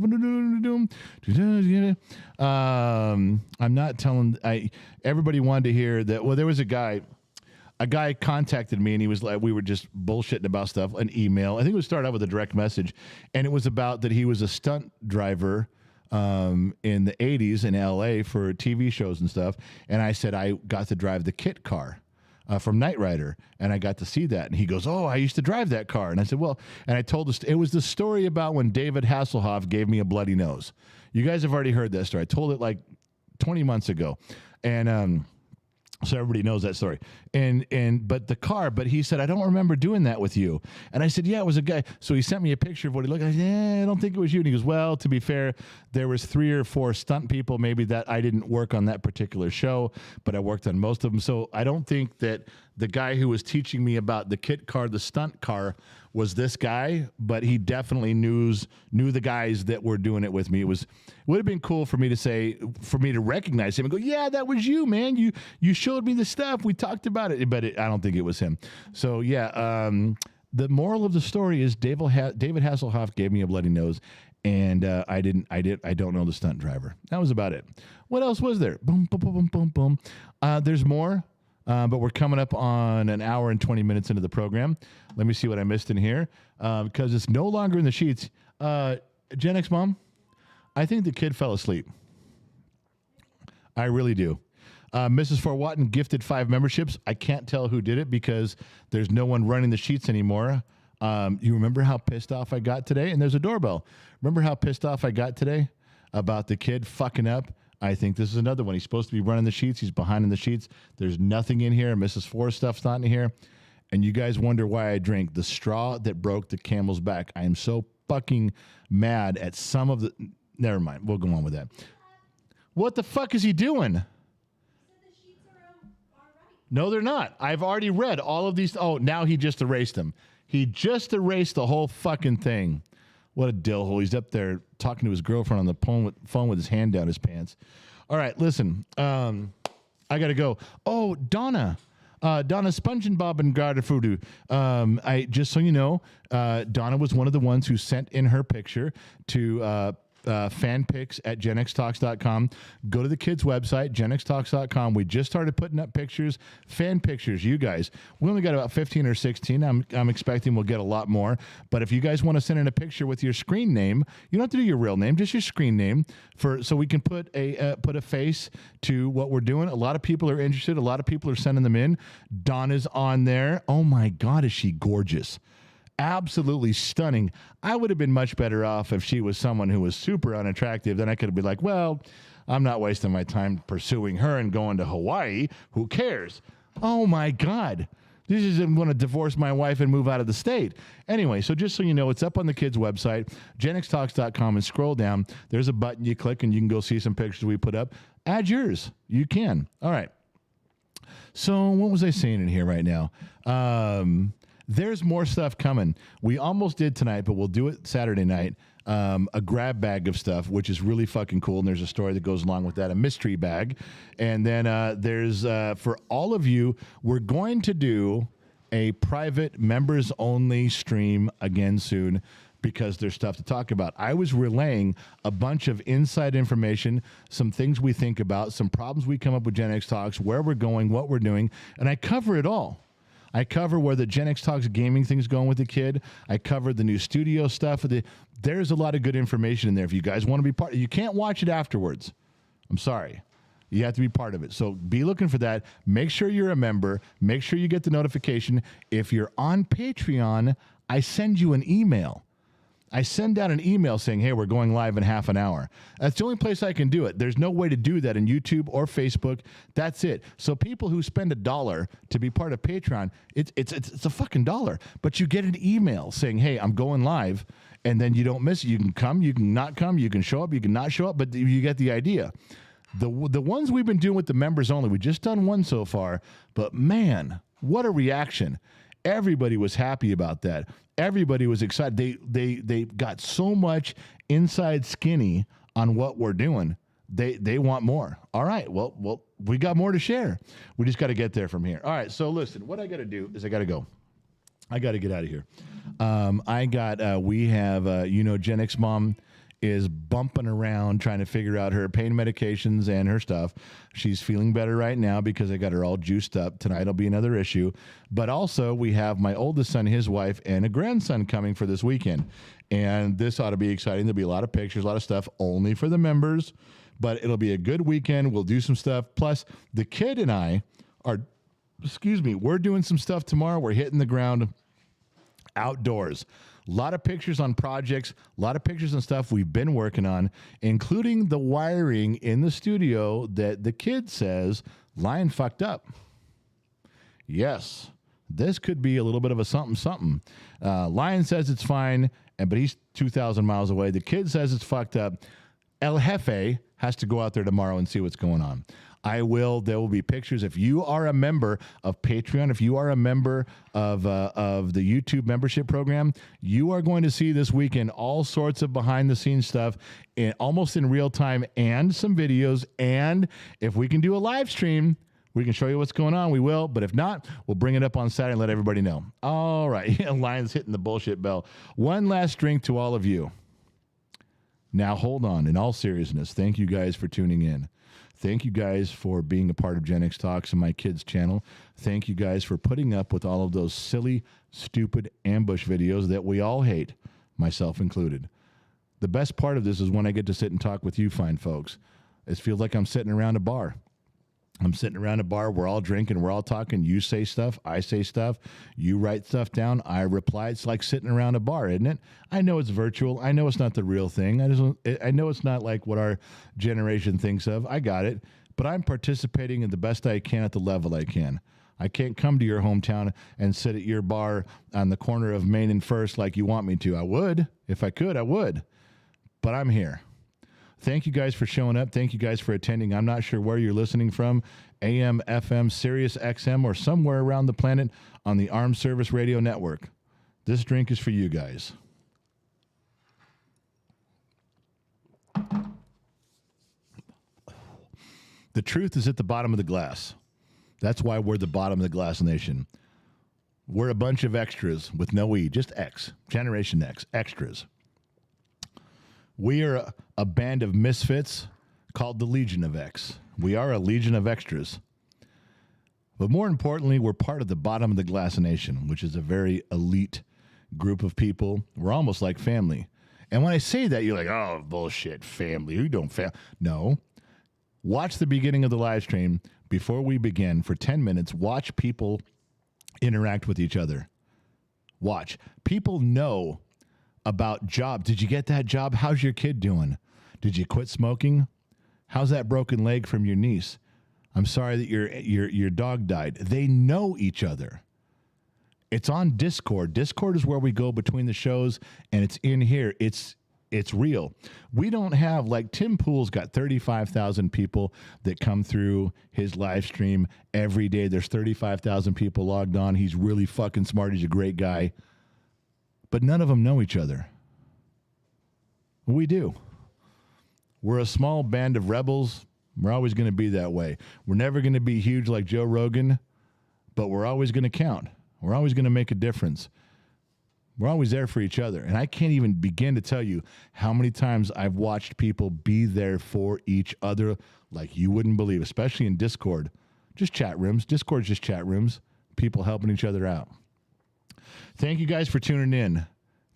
S2: I'm not telling. Everybody wanted to hear that. Well, there was a guy contacted me, and he was like, we were just bullshitting about stuff, an email. I think it would start out with a direct message, and it was about that he was a stunt driver in the 80s in LA for TV shows and stuff. And I said, I got to drive the Kit car from Knight Rider, and I got to see that. And he goes, oh, I used to drive that car. And I said, well, and I told it was the story about when David Hasselhoff gave me a bloody nose. You guys have already heard that story. I told it like 20 months ago. And, so everybody knows that story. But he said, I don't remember doing that with you. And I said, yeah, it was a guy. So he sent me a picture of what he looked like. I said, I don't think it was you. And he goes, well, to be fair, there was 3 or 4 stunt people, maybe that I didn't work on that particular show, but I worked on most of them. So I don't think that the guy who was teaching me about the kit car, the stunt car, was this guy, but he definitely knew the guys that were doing it with me. It would have been cool for me to recognize him and go, yeah, that was you, man. You showed me the stuff. We talked about it, but I don't think it was him. So yeah, the moral of the story is David Hasselhoff gave me a bloody nose, and I don't know the stunt driver. That was about it. What else was there? Boom, boom, boom, boom, boom, boom. There's more. But we're coming up on an hour and 20 minutes into the program. Let me see what I missed in here because it's no longer in the sheets. Gen X Mom, I think the kid fell asleep. I really do. Mrs. Fort Watton gifted 5 memberships. I can't tell who did it because there's no one running the sheets anymore. You remember how pissed off I got today? And there's a doorbell. Remember how pissed off I got today about the kid fucking up? I think this is another one. He's supposed to be running the sheets. He's behind in the sheets. There's nothing in here. Mrs. Ford stuff's not in here. And you guys wonder why I drink the straw that broke the camel's back. I am so fucking mad at some of the... Never mind. We'll go on with that. What the fuck is he doing? No, they're not. I've already read all of these. Oh, now he just erased them. He just erased the whole fucking thing. What a dillhole. He's up there talking to his girlfriend on the phone with his hand down his pants. All right, listen. I got to go. Oh, Donna. Donna Sponge and Bob and Gardafudu. I just so you know, Donna was one of the ones who sent in her picture to fanpics at genxtalks.com. Go to the kids' website, genxtalks.com. We just started putting up pictures, fan pictures, you guys. We only got about 15 or 16. I'm expecting we'll get a lot more. But if you guys want to send in a picture with your screen name, you don't have to do your real name, just your screen name, so we can put a face to what we're doing. A lot of people are interested. A lot of people are sending them in. Donna's on there. Oh my God, is she gorgeous? Absolutely stunning. I would have been much better off if she was someone who was super unattractive. Then I could have been like, well, I'm not wasting my time pursuing her and going to Hawaii. Who cares? Oh my God. This is I'm going to divorce my wife and move out of the state. Anyway, so just so you know, it's up on the kids' website, genxtalks.com, and scroll down. There's a button you click and you can go see some pictures we put up. Add yours. You can. All right. So what was I saying in here right now? There's more stuff coming. We almost did tonight, but we'll do it Saturday night. A grab bag of stuff, which is really fucking cool. And there's a story that goes along with that, a mystery bag. And then there's, for all of you, we're going to do a private members-only stream again soon because there's stuff to talk about. I was relaying a bunch of inside information, some things we think about, some problems we come up with Gen X Talks, where we're going, what we're doing, and I cover it all. I cover where the Gen X Talks gaming thing's going with the kid. I covered the new studio stuff. There's a lot of good information in there. If you guys want to be part, you can't watch it afterwards. I'm sorry. You have to be part of it. So be looking for that. Make sure you're a member. Make sure you get the notification. If you're on Patreon, I send you an email. I send out an email saying, hey, we're going live in half an hour. That's the only place I can do it. There's no way to do that in YouTube or Facebook. That's it. So people who spend $1 to be part of Patreon, it's a fucking dollar. But you get an email saying, hey, I'm going live, and then you don't miss it. You can come, you can not come, you can show up, you can not show up, but you get the idea. The ones we've been doing with the members only, we just done one so far, but man, what a reaction. Everybody was happy about that. Everybody was excited. They got so much inside skinny on what we're doing. They want more. All right. Well, we got more to share. We just got to get there from here. All right. So listen, what I got to do is I got to go. I got to get out of here. We have, Gen X Mom is bumping around trying to figure out her pain medications and her stuff. She's feeling better right now because I got her all juiced up. Tonight will be another issue. But also we have my oldest son, his wife, and a grandson coming for this weekend. And this ought to be exciting. There'll be a lot of pictures, a lot of stuff only for the members. But it'll be a good weekend. We'll do some stuff. Plus, the kid and I we're doing some stuff tomorrow. We're hitting the ground outdoors. A lot of pictures on projects, a lot of pictures and stuff we've been working on, including the wiring in the studio that the kid says Lion fucked up. Yes, this could be a little bit of a something. Lion says it's fine, but he's 2,000 miles away. The kid says it's fucked up. El Jefe has to go out there tomorrow and see what's going on. There will be pictures. If you are a member of Patreon, if you are a member of the YouTube membership program, you are going to see this weekend all sorts of behind the scenes stuff almost in real time and some videos. And if we can do a live stream, we can show you what's going on. We will. But if not, we'll bring it up on Saturday and let everybody know. All right. Lion's hitting the bullshit bell. One last drink to all of you. Now, hold on. In all seriousness, thank you guys for tuning in. Thank you guys for being a part of Gen X Talks and my kids' channel. Thank you guys for putting up with all of those silly, stupid ambush videos that we all hate, myself included. The best part of this is when I get to sit and talk with you fine folks. It feels like I'm sitting around a bar. I'm sitting around a bar, we're all drinking, we're all talking, you say stuff, I say stuff, you write stuff down, I reply. It's like sitting around a bar, isn't it? I know it's virtual. I know it's not the real thing. I know it's not like what our generation thinks of. I got it. But I'm participating in the best I can at the level I can. I can't come to your hometown and sit at your bar on the corner of Main and First like you want me to. I would. If I could, I would. But I'm here. Thank you guys for showing up. Thank you guys for attending. I'm not sure where you're listening from, AM, FM, Sirius XM, or somewhere around the planet on the Armed Service Radio Network. This drink is for you guys. The truth is at the bottom of the glass. That's why we're the bottom of the glass nation. We're a bunch of extras with no E, just X, Generation X, extras. We are a band of misfits called the Legion of X. We are a legion of extras. But more importantly, we're part of the bottom of the glass nation, which is a very elite group of people. We're almost like family. And when I say that, you're like, oh, bullshit, family. You don't No. Watch the beginning of the live stream before we begin for 10 minutes. Watch people interact with each other. Watch. People know about job. Did you get that job? How's your kid doing? Did you quit smoking? How's that broken leg from your niece? I'm sorry that your dog died. They know each other. It's on Discord. Discord is where we go between the shows, and it's in here. It's real. We don't have, like, Tim Pool's got 35,000 people that come through his live stream every day. There's 35,000 people logged on. He's really fucking smart. He's a great guy. But none of them know each other. We do. We're a small band of rebels. We're always going to be that way. We're never going to be huge like Joe Rogan, but we're always going to count. We're always going to make a difference. We're always there for each other. And I can't even begin to tell you how many times I've watched people be there for each other like you wouldn't believe, especially in Discord. Just chat rooms. Discord's just chat rooms. People helping each other out. Thank you guys for tuning in.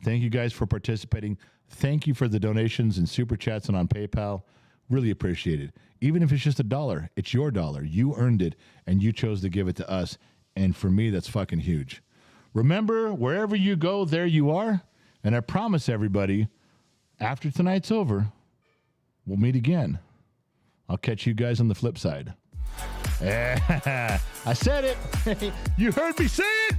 S2: Thank you guys for participating. Thank you for the donations and super chats and on PayPal. Really appreciate it. Even if it's just $1, it's your dollar. You earned it, and you chose to give it to us. And for me, that's fucking huge. Remember, wherever you go, there you are. And I promise everybody, after tonight's over, we'll meet again. I'll catch you guys on the flip side. I said it. You heard me say it.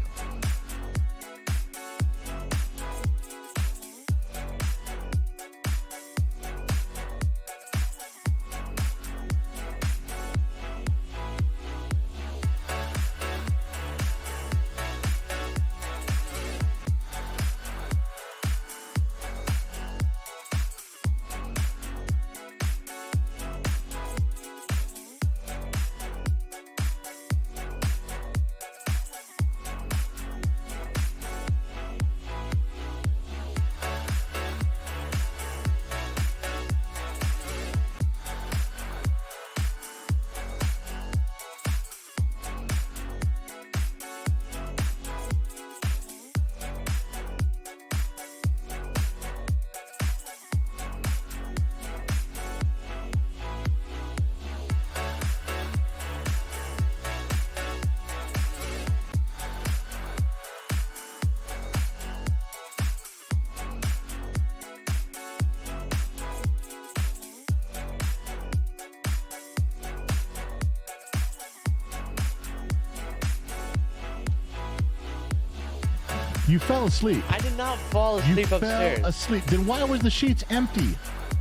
S2: You fell asleep.
S1: I did not fall asleep upstairs.
S2: You fell asleep. Then why were the sheets empty?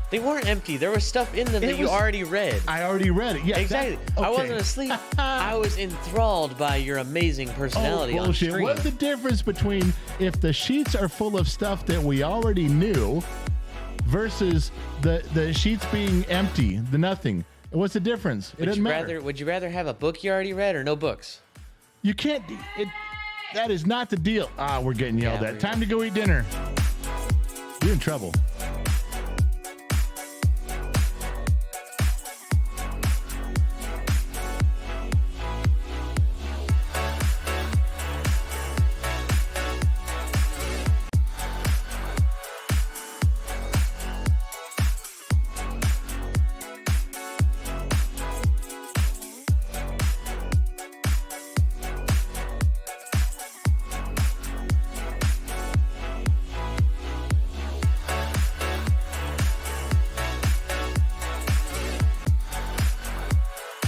S1: They weren't empty. There was stuff in them that you already read.
S2: I already read it. Yeah,
S1: exactly. I wasn't asleep. I was enthralled by your amazing personality on stream.
S2: What's the difference between if the sheets are full of stuff that we already knew versus the sheets being empty, the nothing? What's the difference? It doesn't matter.
S1: Would you rather have a book you already read or no books?
S2: You can't. That is not the deal. We're getting yelled at. Time to go eat dinner. You're in trouble.